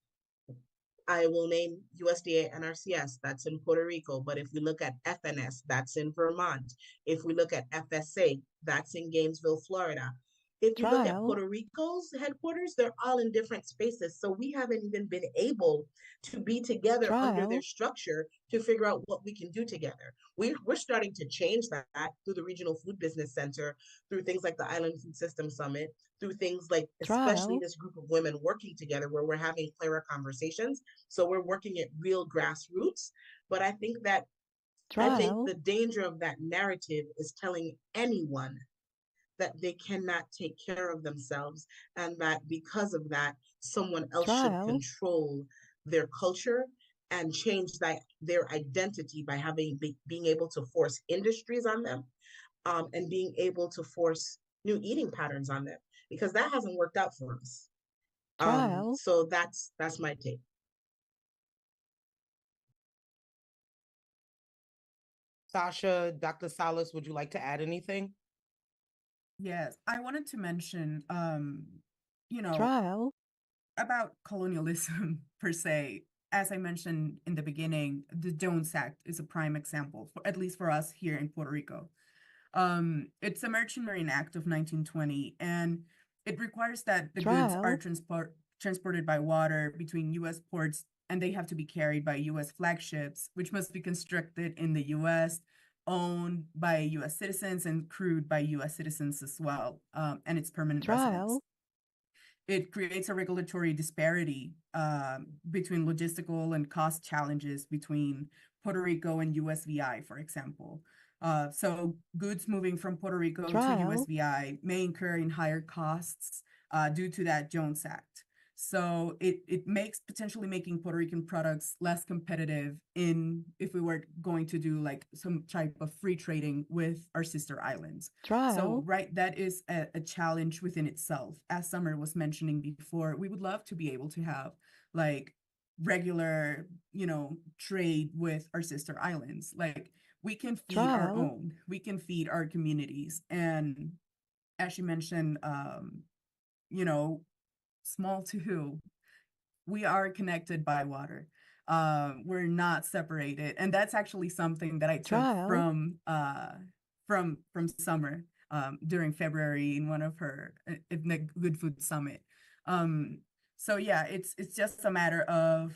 I will name USDA NRCS, that's in Puerto Rico. But if we look at FNS, that's in Vermont. If we look at FSA, that's in Gainesville, Florida. If you look at Puerto Rico's headquarters, they're all in different spaces. So we haven't even been able to be together under their structure to figure out what we can do together. We're starting to change that through the Regional Food Business Center, through things like the Island Food System Summit, through things like, especially this group of women working together, where we're having clearer conversations. So we're working at real grassroots. But I think that I think the danger of that narrative is telling anyone that they cannot take care of themselves, and that because of that, someone else should control their culture and change their identity by being able to force industries on them, and being able to force new eating patterns on them, because that hasn't worked out for us. So that's my take. Sasha, Dr. Salas, would you like to add anything? Yes, I wanted to mention, about colonialism per se. As I mentioned in the beginning, the Jones Act is a prime example, at least for us here in Puerto Rico. It's a Merchant Marine Act of 1920, and it requires that the goods are transported by water between U.S. ports, and they have to be carried by U.S. flagships, which must be constructed in the U.S., owned by U.S. citizens, and crewed by U.S. citizens as well, and its permanent residents. It creates a regulatory disparity between logistical and cost challenges between Puerto Rico and USVI, for example. So goods moving from Puerto Rico to USVI may incur in higher costs due to that Jones Act. So it makes potentially making Puerto Rican products less competitive if we were going to do like some type of free trading with our sister islands. So, right, that is a challenge within itself. As Summer was mentioning before, we would love to be able to have like regular, trade with our sister islands. Like we can feed our own, we can feed our communities. And as you mentioned, small to we are connected by water. We're not separated, and that's actually something that I took from Summer during February in one of her in the Good Food Summit. So yeah, it's just a matter of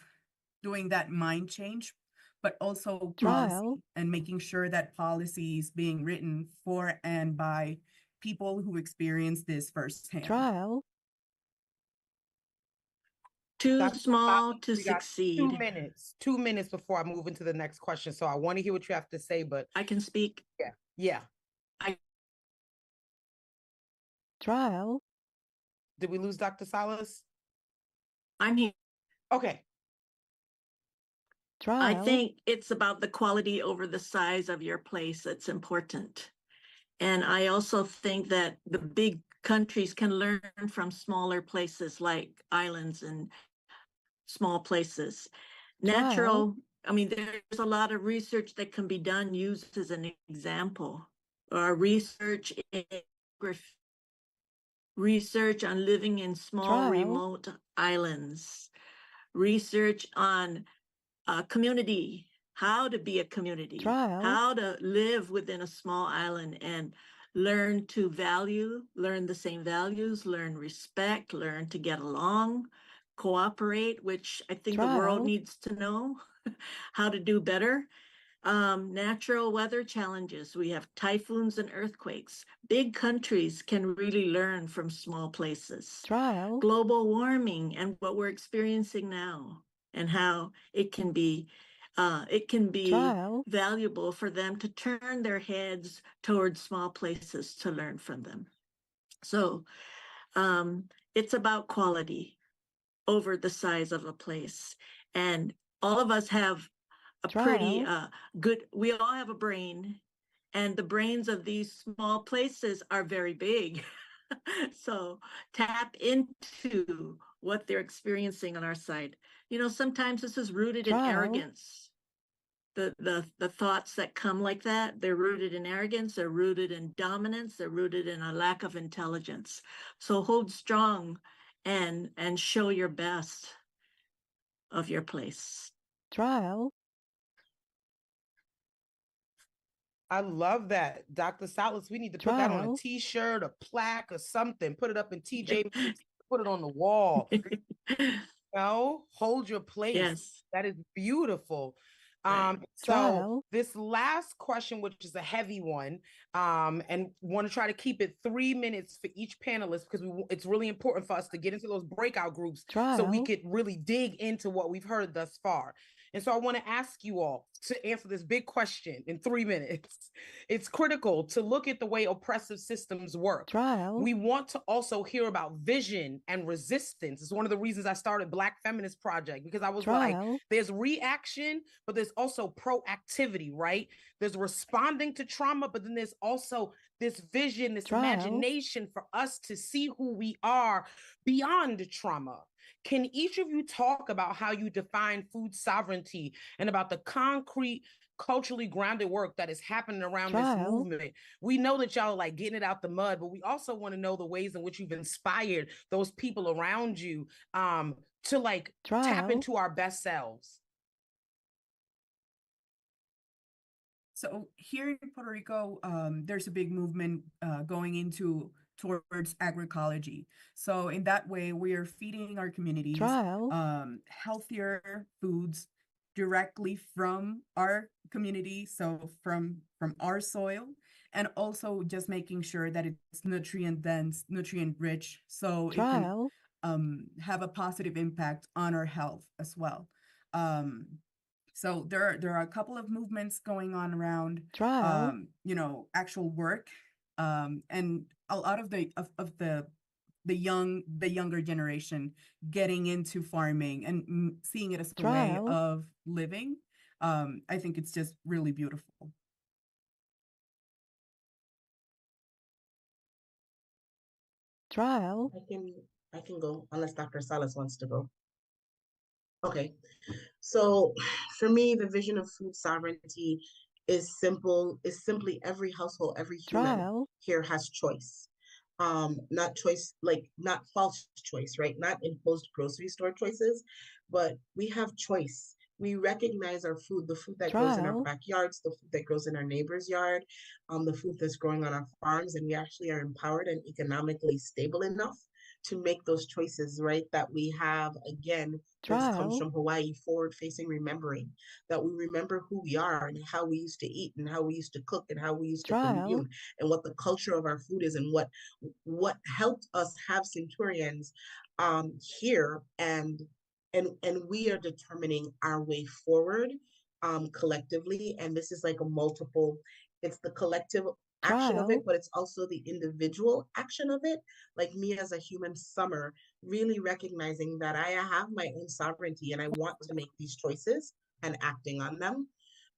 doing that mind change, but also policy and making sure that policy is being written for and by people who experience this firsthand. Too Dr. small Gonzalez, to we got succeed. 2 minutes before I move into the next question. So I want to hear what you have to say, but I can speak. yeah. I Did we lose Dr. Salas? I'm here. Okay. I think it's about the quality over the size of your place that's important. And I also think that the big countries can learn from smaller places like islands and small places. Natural, I mean, there's a lot of research that can be done used as an example. Research on living in small remote islands, research on community, how to be a community, how to live within a small island and learn to learn the same values, learn respect, learn to get along, cooperate, which I think the world needs to know how to do better. Natural weather challenges. We have typhoons and earthquakes. Big countries can really learn from small places. Global warming and what we're experiencing now and how it can be valuable for them to turn their heads towards small places to learn from them. So it's about quality over the size of a place. And all of us have a pretty good, we all have a brain, and the brains of these small places are very big. So tap into what they're experiencing on our side. Sometimes this is rooted in arrogance. The thoughts that come like that, they're rooted in arrogance, they're rooted in dominance, they're rooted in a lack of intelligence. So hold strong and show your best of your place. I love that. Dr. Salas, we need to put that on a t-shirt, a plaque, or something. Put it up in TJ, put it on the wall. Hold your place. Yes. That is beautiful. This last question, which is a heavy one, and want to try to keep it 3 minutes for each panelist, because it's really important for us to get into those breakout groups so we could really dig into what we've heard thus far. And so I want to ask you all to answer this big question in 3 minutes. It's critical to look at the way oppressive systems work. We want to also hear about vision and resistance. It's one of the reasons I started Black Feminist Project, because I was like, there's reaction, but there's also proactivity, right? There's responding to trauma, but then there's also this vision, this imagination for us to see who we are beyond trauma. Can each of you talk about how you define food sovereignty and about the concrete, culturally grounded work that is happening around this movement? We know that y'all are like getting it out the mud, but we also want to know the ways in which you've inspired those people around you to like tap into our best selves. So here in Puerto Rico, there's a big movement going towards agroecology. So in that way, we are feeding our communities healthier foods directly from our community, so from our soil, and also just making sure that it's nutrient dense, nutrient rich, so it can have a positive impact on our health as well. So there are a couple of movements going on around actual work, and a lot of the younger generation getting into farming and seeing it as a way of living. I think it's just really beautiful. I can go unless Dr. Salas wants to go. Okay. So for me, the vision of food sovereignty is simply every household, every human here has choice. Not choice, like not false choice, right? Not imposed grocery store choices, but we have choice. We recognize our food, the food that grows in our backyards, the food that grows in our neighbor's yard, the food that's growing on our farms, and we actually are empowered and economically stable enough to make those choices, right? That we have, again, this comes from Hawaii, forward-facing remembering, that we remember who we are and how we used to eat and how we used to cook and how we used to commune and what the culture of our food is and what helped us have centurions here, and we are determining our way forward collectively. And this is like a multiple, it's the collective action of it, but it's also the individual action of it. Like me as a human, Summer, really recognizing that I have my own sovereignty and I want to make these choices and acting on them.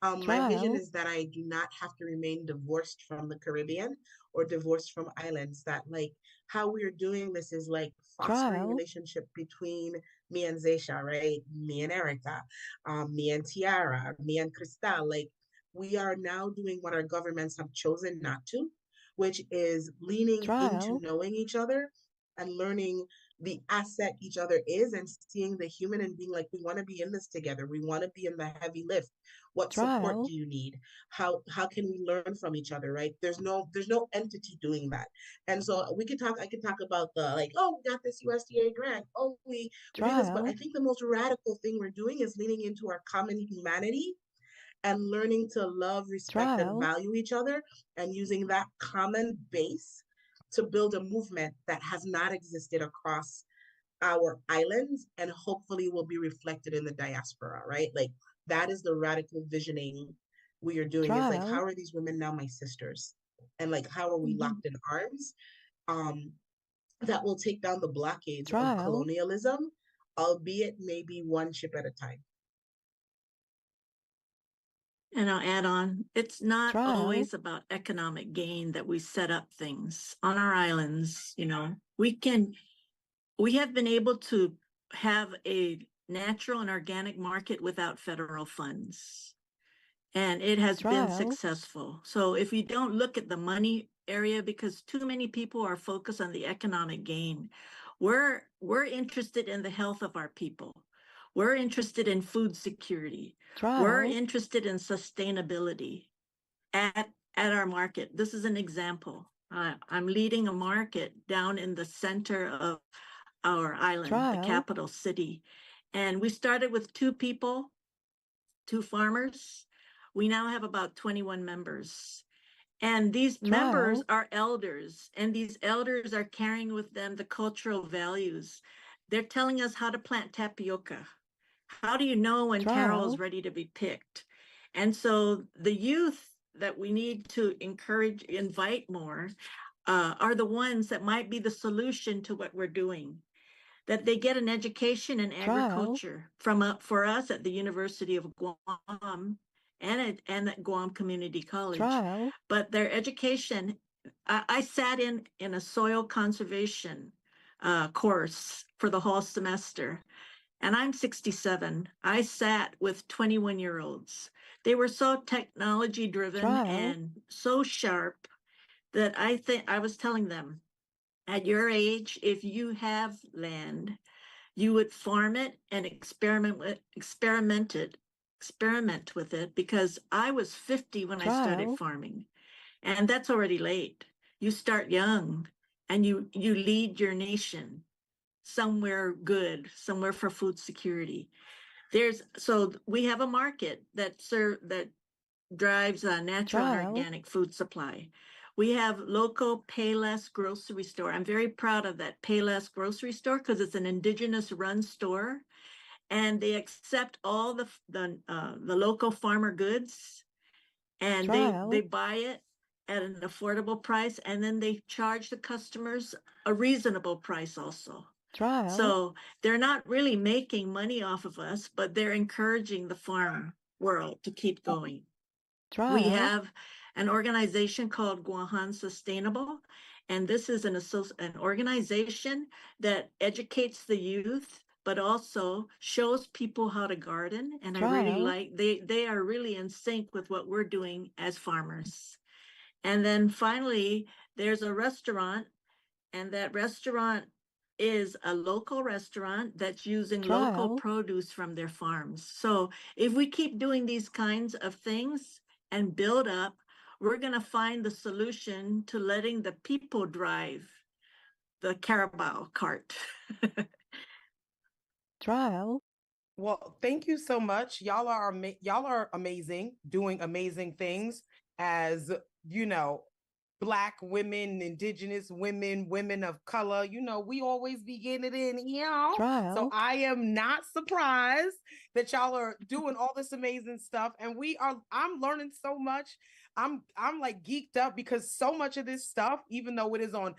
My vision is that I do not have to remain divorced from the Caribbean or divorced from islands. That like how we're doing this is like fostering relationship between me and Zesha, right? Me and Erica, me and Tiara, me and Cristal. Like we are now doing what our governments have chosen not to, which is leaning into knowing each other and learning the asset each other is and seeing the human and being like, we want to be in this together. We want to be in the heavy lift. What support do you need? How can we learn from each other, right? There's no entity doing that. And so I could talk about the like, oh, we got this USDA grant. Oh, we did this. But I think the most radical thing we're doing is leaning into our common humanity and learning to love, respect, and value each other, and using that common base to build a movement that has not existed across our islands and hopefully will be reflected in the diaspora, right? Like that is the radical visioning we are doing. Is like, how are these women now my sisters? And like, how are we locked in arms? That will take down the blockades of colonialism, albeit maybe one ship at a time. And I'll add on, it's not always about economic gain that we set up things on our islands. We have been able to have a natural and organic market without federal funds. And it has been successful. So if you don't look at the money area, because too many people are focused on the economic gain, we're interested in the health of our people. We're interested in food security. We're interested in sustainability at our market. This is an example. I'm leading a market down in the center of our island, the capital city. And we started with 2 people, 2 farmers. We now have about 21 members. And these members are elders, and these elders are carrying with them the cultural values. They're telling us how to plant tapioca. How do you know when taro is ready to be picked? And so the youth that we need to invite more, are the ones that might be the solution to what we're doing. That they get an education in agriculture for us at the University of Guam and at Guam Community College. But their education, I sat in a soil conservation course for the whole semester. And I'm 67. I sat with 21-year-olds. They were so technology driven and so sharp that I was telling them, at your age, if you have land, you would farm it and experiment it experiment with it, because I was 50 when I started farming, and that's already late. You start young and you lead your nation somewhere good, somewhere for food security. So we have a market that drives a natural and organic food supply. We have local Payless grocery store. I'm very proud of that Payless grocery store because it's an indigenous run store, and they accept all the local farmer goods, and they buy it at an affordable price, and then they charge the customers a reasonable price also. So they're not really making money off of us, but they're encouraging the farm world to keep going. We have an organization called Guahan Sustainable, and this is an organization that educates the youth, but also shows people how to garden. And I really like, they are really in sync with what we're doing as farmers. And then finally, there's a restaurant, and that restaurant is a local restaurant that's using local produce from their farms. So if we keep doing these kinds of things and build up, we're going to find the solution to letting the people drive the Carabao cart. Well, thank you so much. Y'all are amazing, doing amazing things as, Black women, indigenous women, women of color. We always be getting it in, So I am not surprised that y'all are doing all this amazing stuff. And I'm learning so much. I'm like geeked up because so much of this stuff, even though it is on,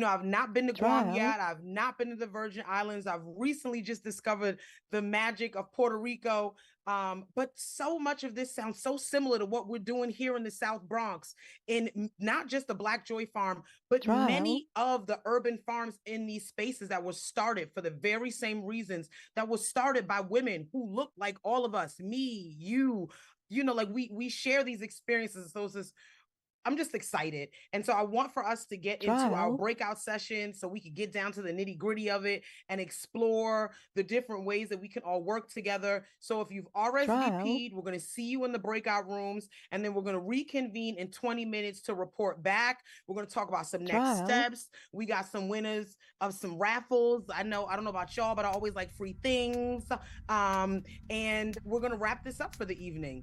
I've not been to Guam yet. I've not been to the Virgin Islands. I've recently just discovered the magic of Puerto Rico. But so much of this sounds so similar to what we're doing here in the South Bronx, in not just the Black Joy Farm, but many of the urban farms in these spaces that were started for the very same reasons, that was started by women who look like all of us, me, you, like we share these experiences. So I'm just excited. And so I want for us to get into our breakout session so we can get down to the nitty gritty of it and explore the different ways that we can all work together. So if you've RSVP'd, we're going to see you in the breakout rooms, and then we're going to reconvene in 20 minutes to report back. We're going to talk about some next steps. We got some winners of some raffles. I don't know about y'all, but I always like free things. And we're going to wrap this up for the evening.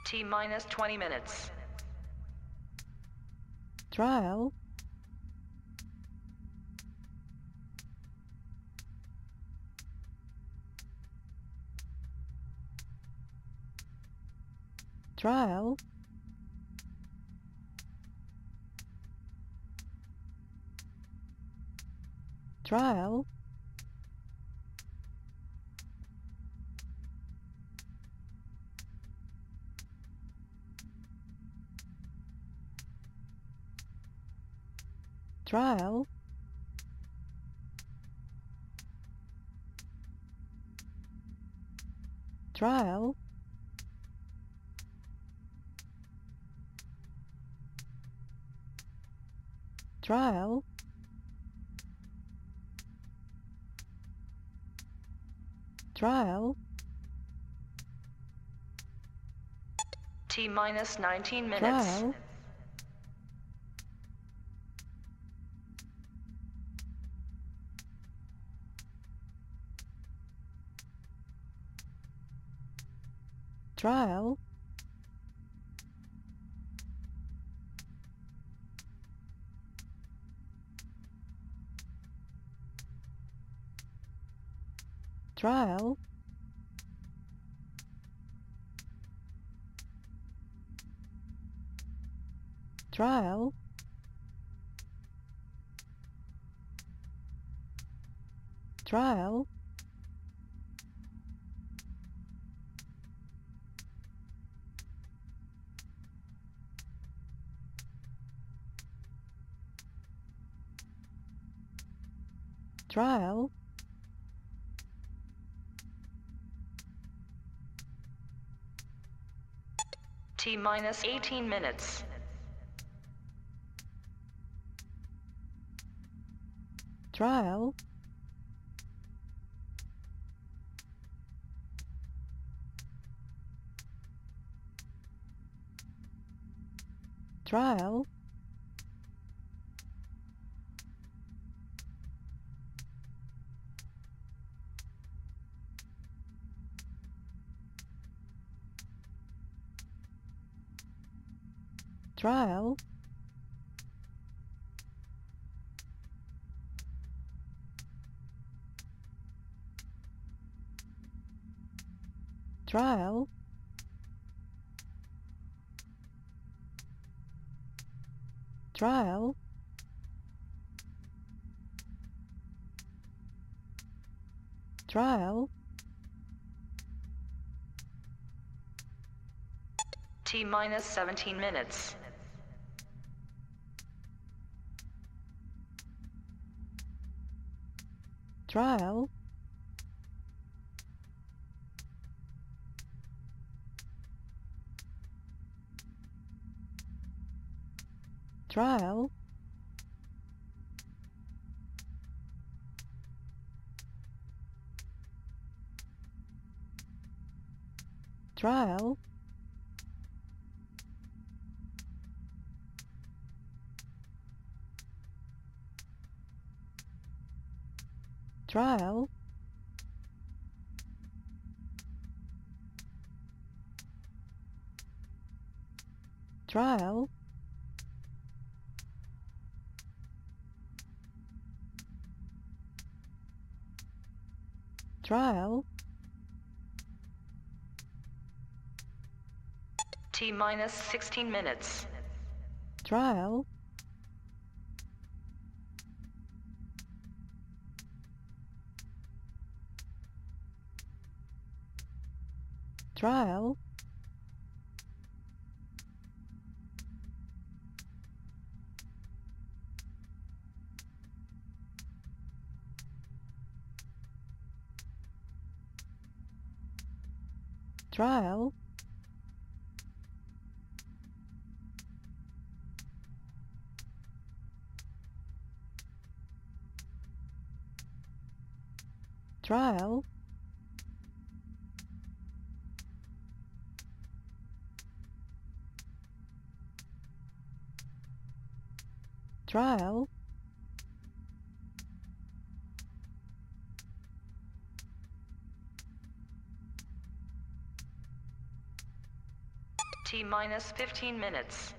T-minus 20 minutes. T-minus 19 minutes. T minus 18 minutes. T minus 17 minutes. T minus 16 minutes. T minus 15 minutes.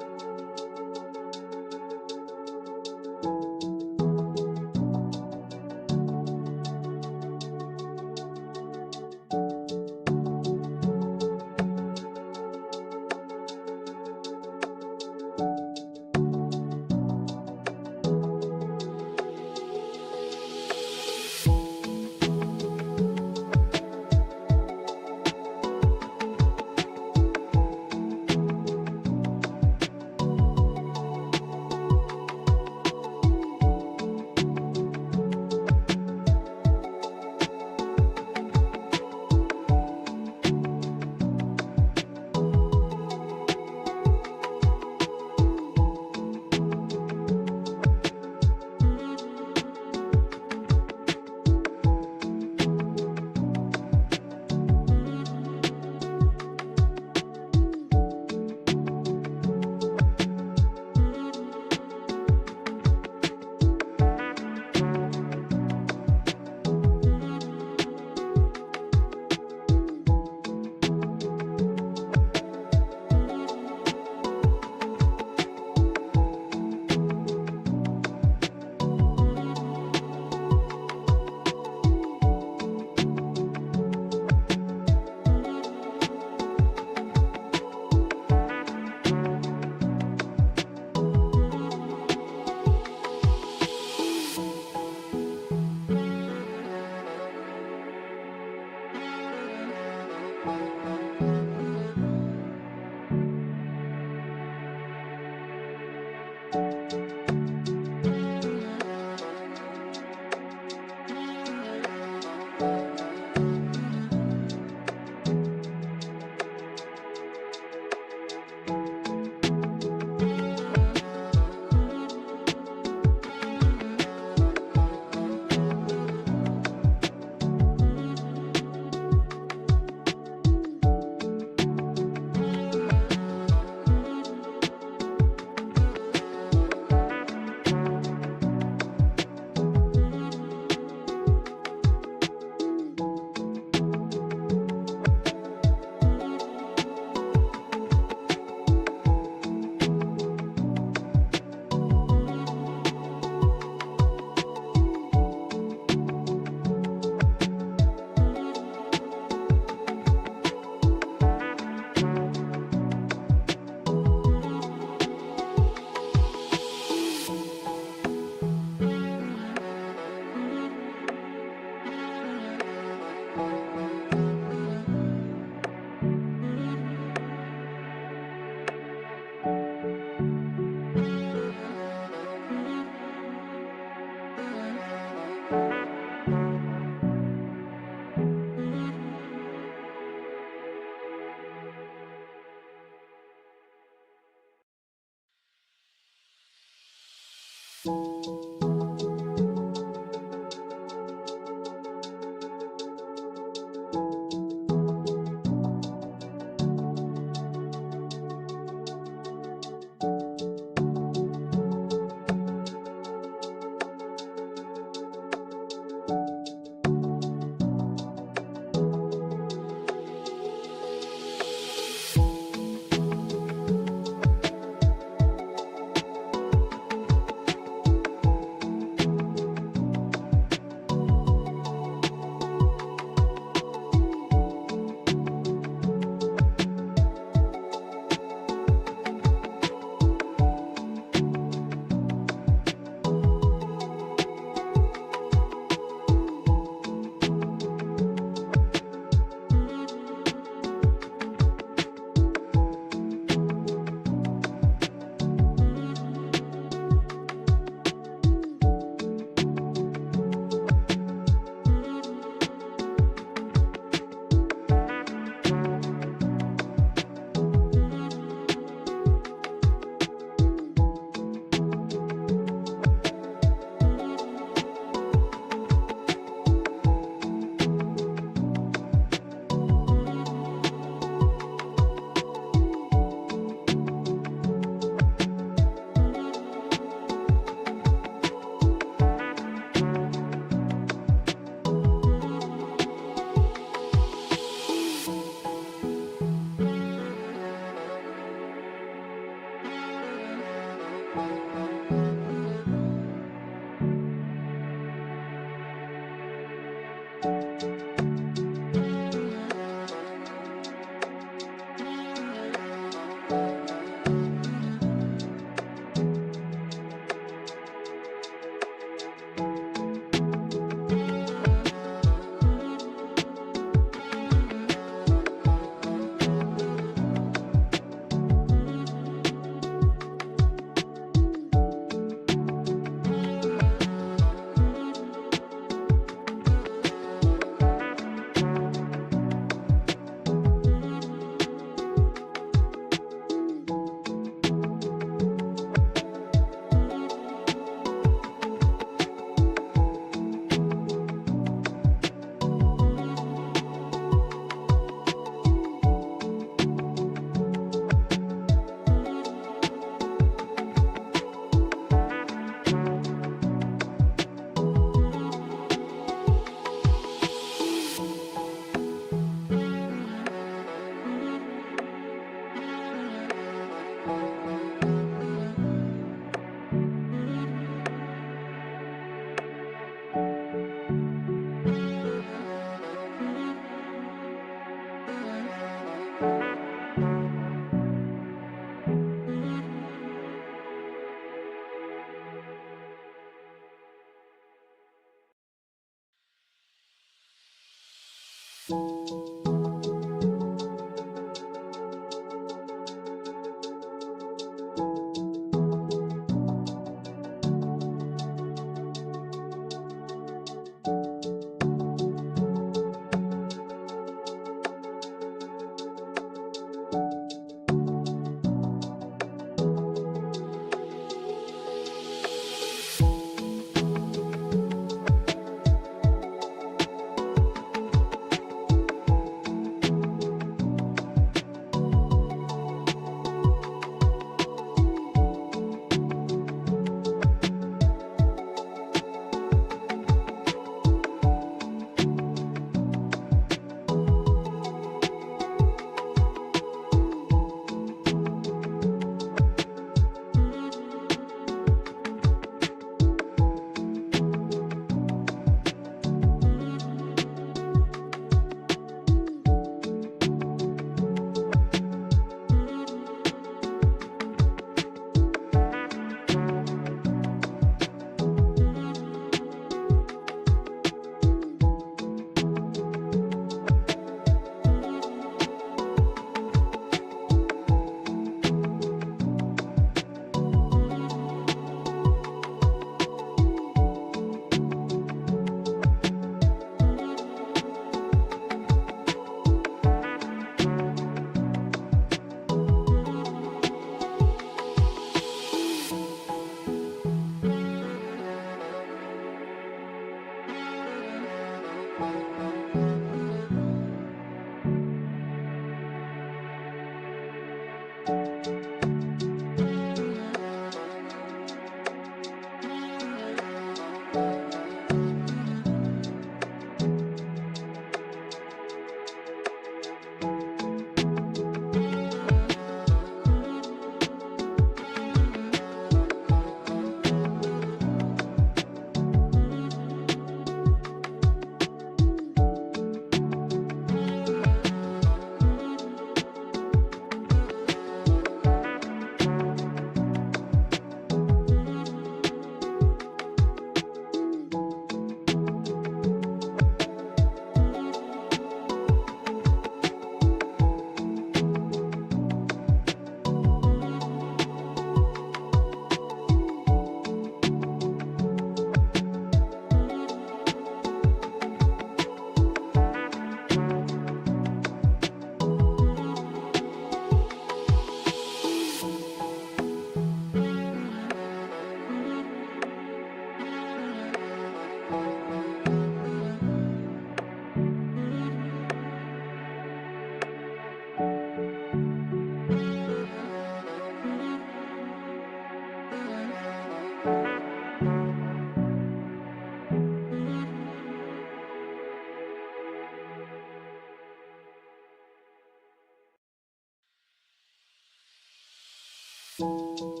trial,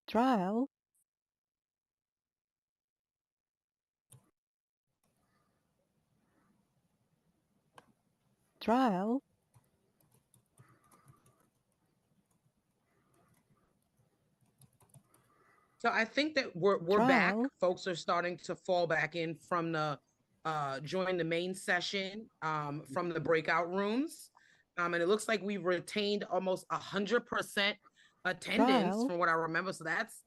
trial, trial, So I think that we're back. trial, Folks are starting to fall back in from the join the main session from the breakout rooms. And it looks like we've retained almost 100% attendance trial, from what I remember. So that's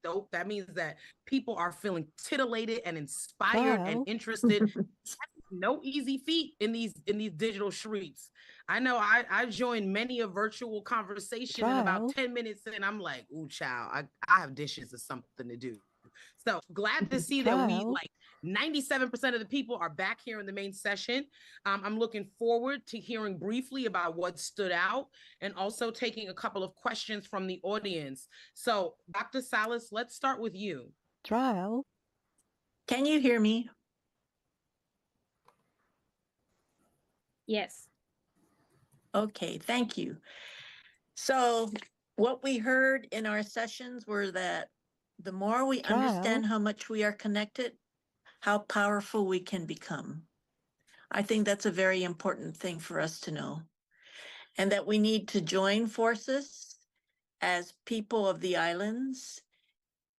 dope. That means that people are feeling titillated and inspired and trial, interested. No easy feat in these digital streets. I know I joined many a virtual conversation in about trial, 10 minutes and I'm like, ooh, child, I have dishes or something to do. So glad to see that we trial, like 97% of the people are back here in the main session. I'm looking forward to hearing briefly about what stood out and also taking a couple of questions from the audience. So Dr. Salas, let's start with you. trial, Can you hear me? Yes. Okay, thank you. So what we heard in our sessions were that the more we trial, understand how much we are connected, how powerful we can become. I think that's a very important thing for us to know. And that we need to join forces as people of the islands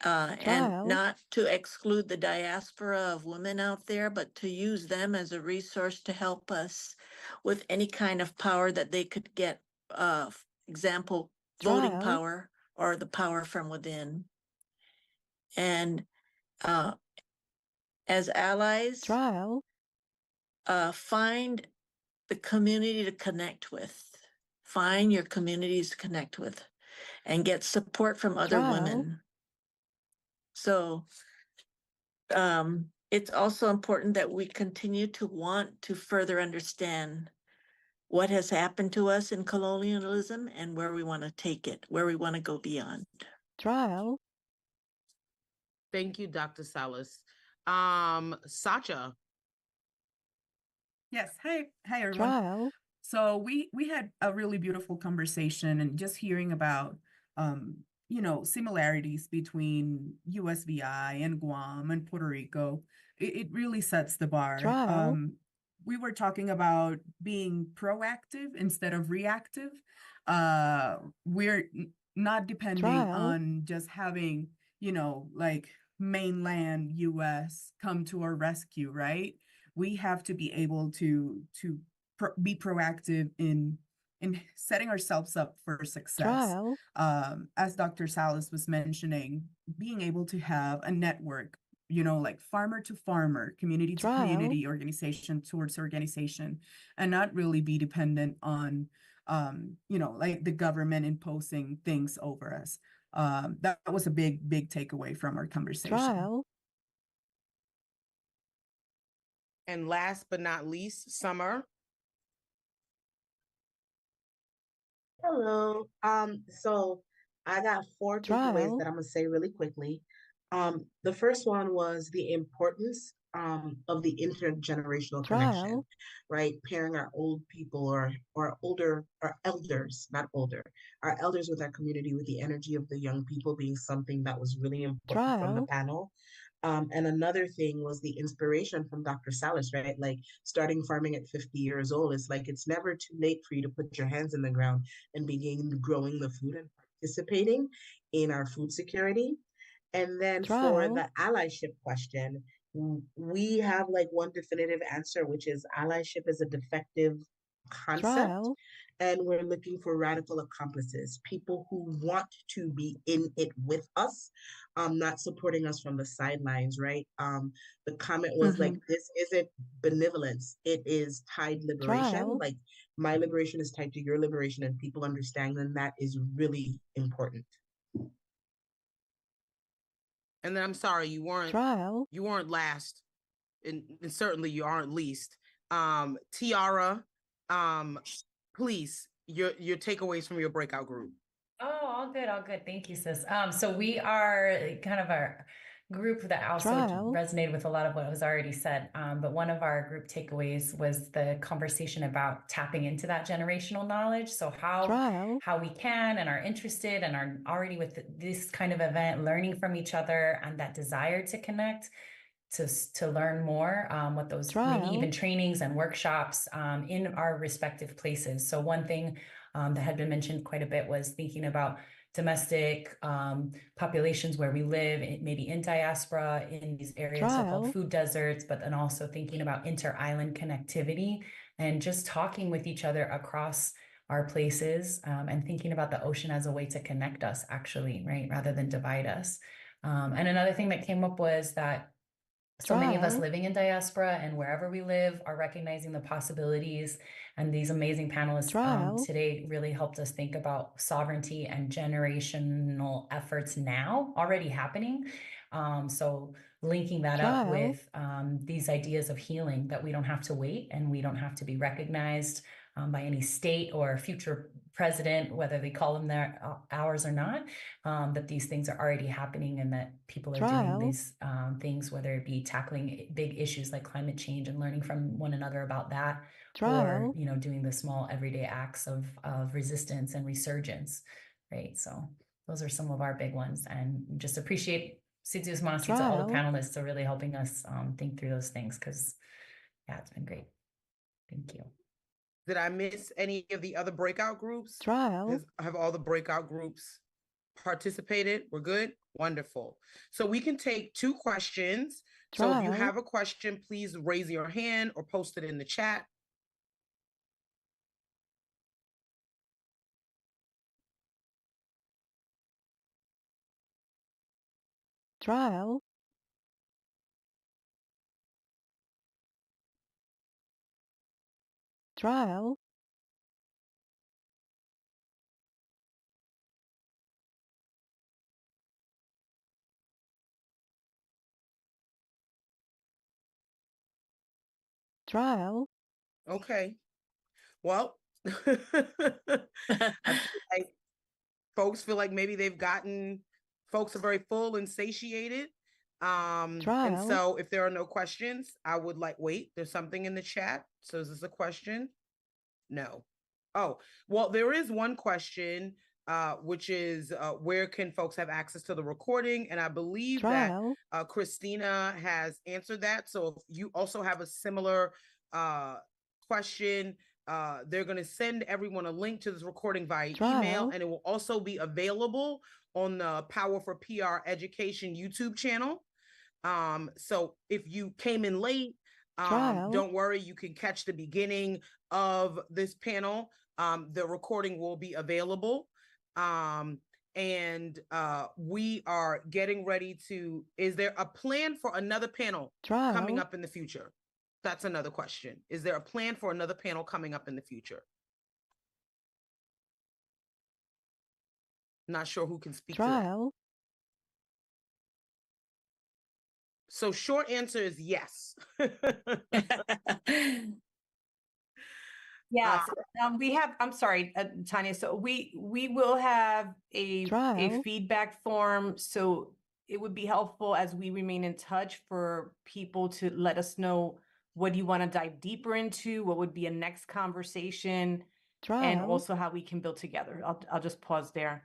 and trial, not to exclude the diaspora of women out there, but to use them as a resource to help us with any kind of power that they could get, example, voting trial, power or the power from within. And as allies, trial, find the community to connect with. Find your communities to connect with and get support from other trial, women. So it's also important that we continue to want to further understand what has happened to us in colonialism and where we want to take it, where we want to go beyond. trial, Thank you, Dr. Salas. Sacha. Yes. Hi, everyone. trial, So we had a really beautiful conversation, and just hearing about similarities between USVI and Guam and Puerto Rico, it really sets the bar. trial, We were talking about being proactive instead of reactive. We're not depending trial, on just having, like mainland US come to our rescue, right? We have to be able to be proactive in setting ourselves up for success. trial, As Dr. Salas was mentioning, being able to have a network, like farmer to farmer, community to trial, community, organization towards organization, and not really be dependent on, like the government imposing things over us. That was a big takeaway from our conversation. trial, And last but not least, Summer. Hello. So I got four takeaways trial, that I'm gonna say really quickly. The first one was the importance of the intergenerational connection, trial, right? Pairing our old people or older or elders, not older, our elders with our community with the energy of the young people being something that was really important from the trial, panel. And another thing was the inspiration from Dr. Salas, right? Like starting farming at 50 years old. It's like it's never too late for you to put your hands in the ground and begin growing the food and participating in our food security. And then for trial, the allyship question, we have like one definitive answer, which is allyship is a defective concept. trial, And we're looking for radical accomplices, people who want to be in it with us, not supporting us from the sidelines, right? The comment was like, this isn't benevolence, it is tied liberation. trial, Like my liberation is tied to your liberation, and people understanding that is really important. And then I'm sorry, you trial, weren't last, and certainly you aren't least. Tiara, please, your takeaways from your breakout group. Oh, all good, all good. Thank you, sis. So we are kind of a group that also trial, resonated with a lot of what was already said. But one of our group takeaways was the conversation about tapping into that generational knowledge. So trial, how we can and are interested and are already with this kind of event, learning from each other and that desire to connect, to learn more, what those maybe trial, even trainings and workshops in our respective places. So one thing that had been mentioned quite a bit was thinking about domestic populations where we live, maybe in diaspora, in these areas so-called trial, food deserts, but then also thinking about inter-island connectivity and just talking with each other across our places, and thinking about the ocean as a way to connect us, actually, right, rather than divide us. And another thing that came up was that so many of us trial, living in diaspora and wherever we live are recognizing the possibilities. And these amazing panelists trial, today really helped us think about sovereignty and generational efforts now already happening. So linking that up trial, with these ideas of healing, that we don't have to wait and we don't have to be recognized by any state or future president, whether they call them their ours or not, that these things are already happening and that people are doing trial, these things, whether it be tackling big issues like climate change and learning from one another about that, or trial, doing the small everyday acts of resistance and resurgence, right? So those are some of our big ones, and just appreciate Sidhu's Masi to all the trial, panelists for really helping us think through those things, because yeah, it's been great. Thank you. Did I miss any of the other breakout groups? trial, Have all the breakout groups participated? We're good? Wonderful. So we can take 2 questions. So if you trial, have a question, please raise your hand or post it in the chat. trial, trial, trial, Okay. Well, I feel like folks feel like maybe folks are very full and satiated. And trial, so if there are no questions, I would wait, there's something in the chat. So is this a question? No. Oh, well, there is one question, which is where can folks have access to the recording? And I believe that trial, Christina has answered that. So if you also have a similar question, they're going to send everyone a link to this recording via email, trial, and it will also be available on the Power for PR Education YouTube channel. So if you came in late, trial, don't worry, you can catch the beginning of this panel. The recording will be available. And we are getting ready to, is there a plan for another panel coming trial, up in the future? That's another question. Is there a plan for another panel coming up in the future? Not sure who can speak to that. trial, So short answer is yes. Yes, we have, I'm sorry, Tanya, so we will have a trial, feedback form, so it would be helpful as we remain in touch for people to let us know what you want to dive deeper into, what would be a next conversation, and trial, also how we can build together. I'll just pause there.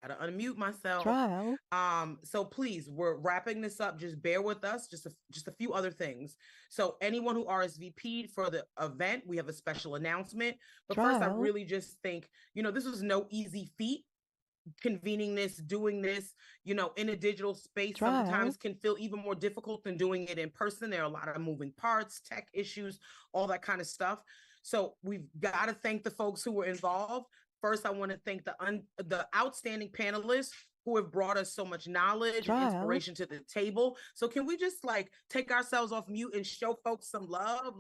Gotta unmute myself. trial, So please, we're wrapping this up. Just bear with us. Just a few other things. So anyone who RSVP'd for the event, we have a special announcement. But first, I trial, really just think, this was no easy feat. convening this, doing this, in a digital space sometimes can feel even more difficult than doing it in person. There are a lot of moving parts, tech issues, all that kind of stuff. So we've got to thank the folks who were involved. First, I want to thank the outstanding panelists who have brought us so much knowledge and inspiration to the table. So can we just take ourselves off mute and show folks some love?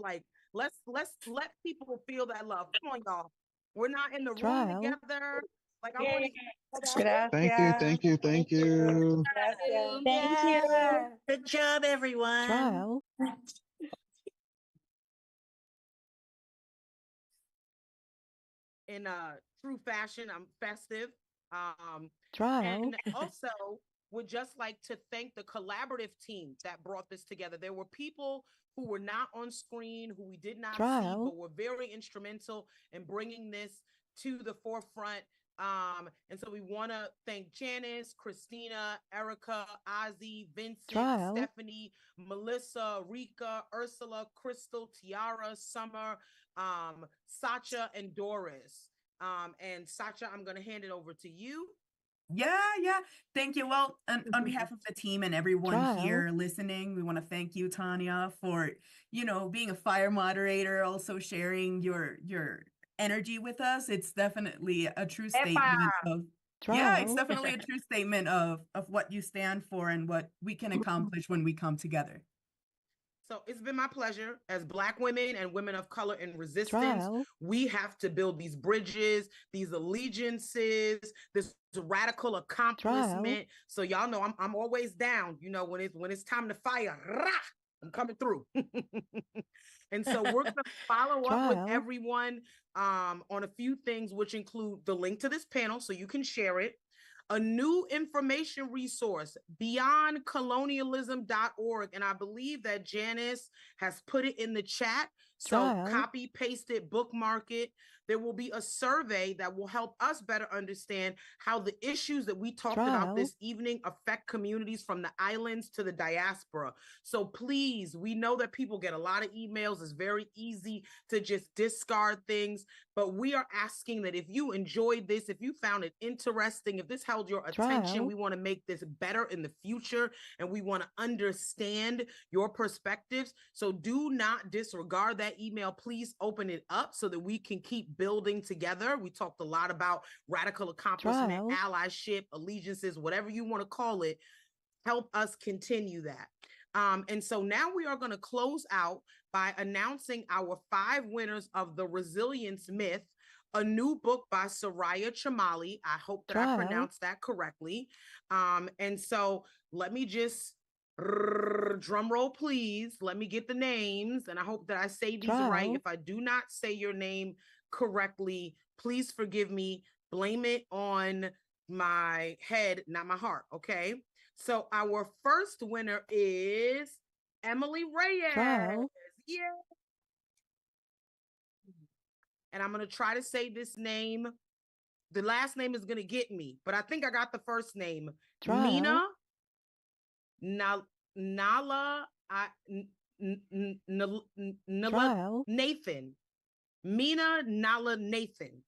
Let's let people feel that love. Come on, y'all. We're not in the room together. I want to. Gracias. Thank you. Gracias. Thank you. Good job, everyone. Trial. In true fashion, I'm festive. Trial. And also would just like to thank the collaborative team that brought this together. There were people who were not on screen, who we did not see, but were very instrumental in bringing this to the forefront. And so we want to thank Janice, Christina, Erica, Ozzy, Vincent, Stephanie, Melissa, Rika, Ursula, Crystal, Tiara, Summer, Sacha, and Doris. And Sacha, I'm going to hand it over to you. Yeah. Thank you. Well, on behalf of the team and everyone here listening, we want to thank you, Tanya, for, being a fire moderator, also sharing your energy with us. It's definitely a true statement of it's definitely a true statement of what you stand for and what we can accomplish when we come together. So it's been my pleasure. As Black women and women of color in resistance, we have to build these bridges, these allegiances, this radical accomplishment. So y'all know I'm always down. When it's time to fire, I'm coming through. And so we're going to follow up with everyone on a few things, which include the link to this panel so you can share it. A new information resource, beyondcolonialism.org. And I believe that Janice has put it in the chat. So copy, paste it, bookmark it. There will be a survey that will help us better understand how the issues that we talked about this evening affect communities from the islands to the diaspora. So please, we know that people get a lot of emails. It's very easy to just discard things, but we are asking that if you enjoyed this, if you found it interesting, if this held your attention, we want to make this better in the future, and we want to understand your perspectives. So do not disregard that email. Please open it up so that we can keep building together. We talked a lot about radical accomplishment, allyship, allegiances, whatever you want to call it. Help us continue that. And so now we are going to close out by announcing our 5 winners of the Resilience Myth, a new book by Soraya Chamali. I hope that I pronounced that correctly. And so let me just drum roll, please. Let me get the names, and I hope that I say these right. If I do not say your name correctly, please forgive me. Blame it on my head, not my heart. Okay. So our first winner is Emily Reyes. Yeah. And I'm going to try to say this name. The last name is going to get me, but I think I got the first name. Mina Nala Nathan. Mina Nala Nathan.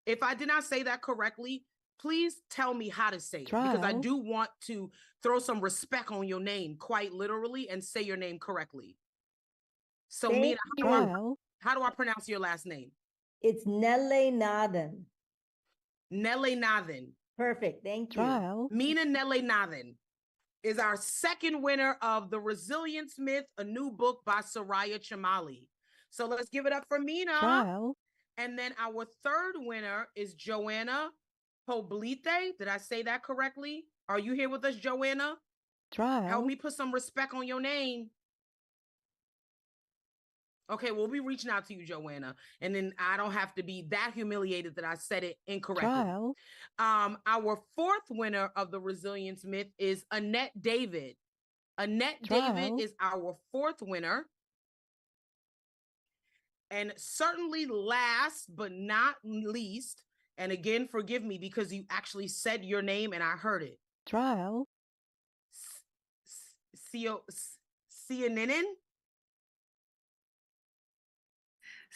If I did not say that correctly, please tell me how to say it, because I do want to throw some respect on your name, quite literally, and say your name correctly. So Mina, how do I pronounce your last name? It's Nele Nathan. Nele Nathan. Perfect. Thank you. Mina Nele Nathan is our second winner of the Resilience Myth, a new book by Soraya Chamali. So let's give it up for Mina. And then our third winner is Joanna Poblete. Did I say that correctly? Are you here with us, Joanna? Help me put some respect on your name. Okay, we'll be reaching out to you, Joanna. And then I don't have to be that humiliated that I said it incorrectly. Our fourth winner of the Resilience Myth is Annette David. Annette David is our fourth winner. And certainly last but not least, and again, forgive me because you actually said your name and I heard it. Sioninin?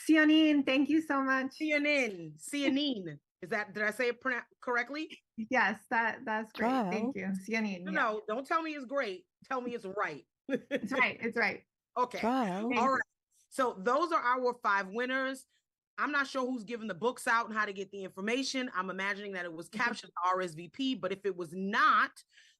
Sionine, thank you so much. Sionine. Did I say it correctly? Yes, that's great. Thank you. Cianine. No, Yeah. no, don't tell me it's great. Tell me it's right. It's right. It's right. Okay. Thank All you. right. So those are our 5 winners. I'm not sure who's giving the books out and how to get the information. I'm imagining that it was captured RSVP, but if it was not,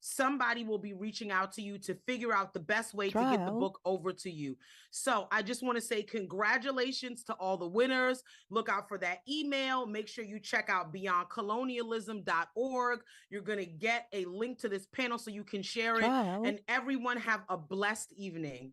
somebody will be reaching out to you to figure out the best way to get the book over to you. So I just want to say congratulations to all the winners. Look out for that email. Make sure you check out beyondcolonialism.org. You're going to get a link to this panel so you can share it. And everyone have a blessed evening.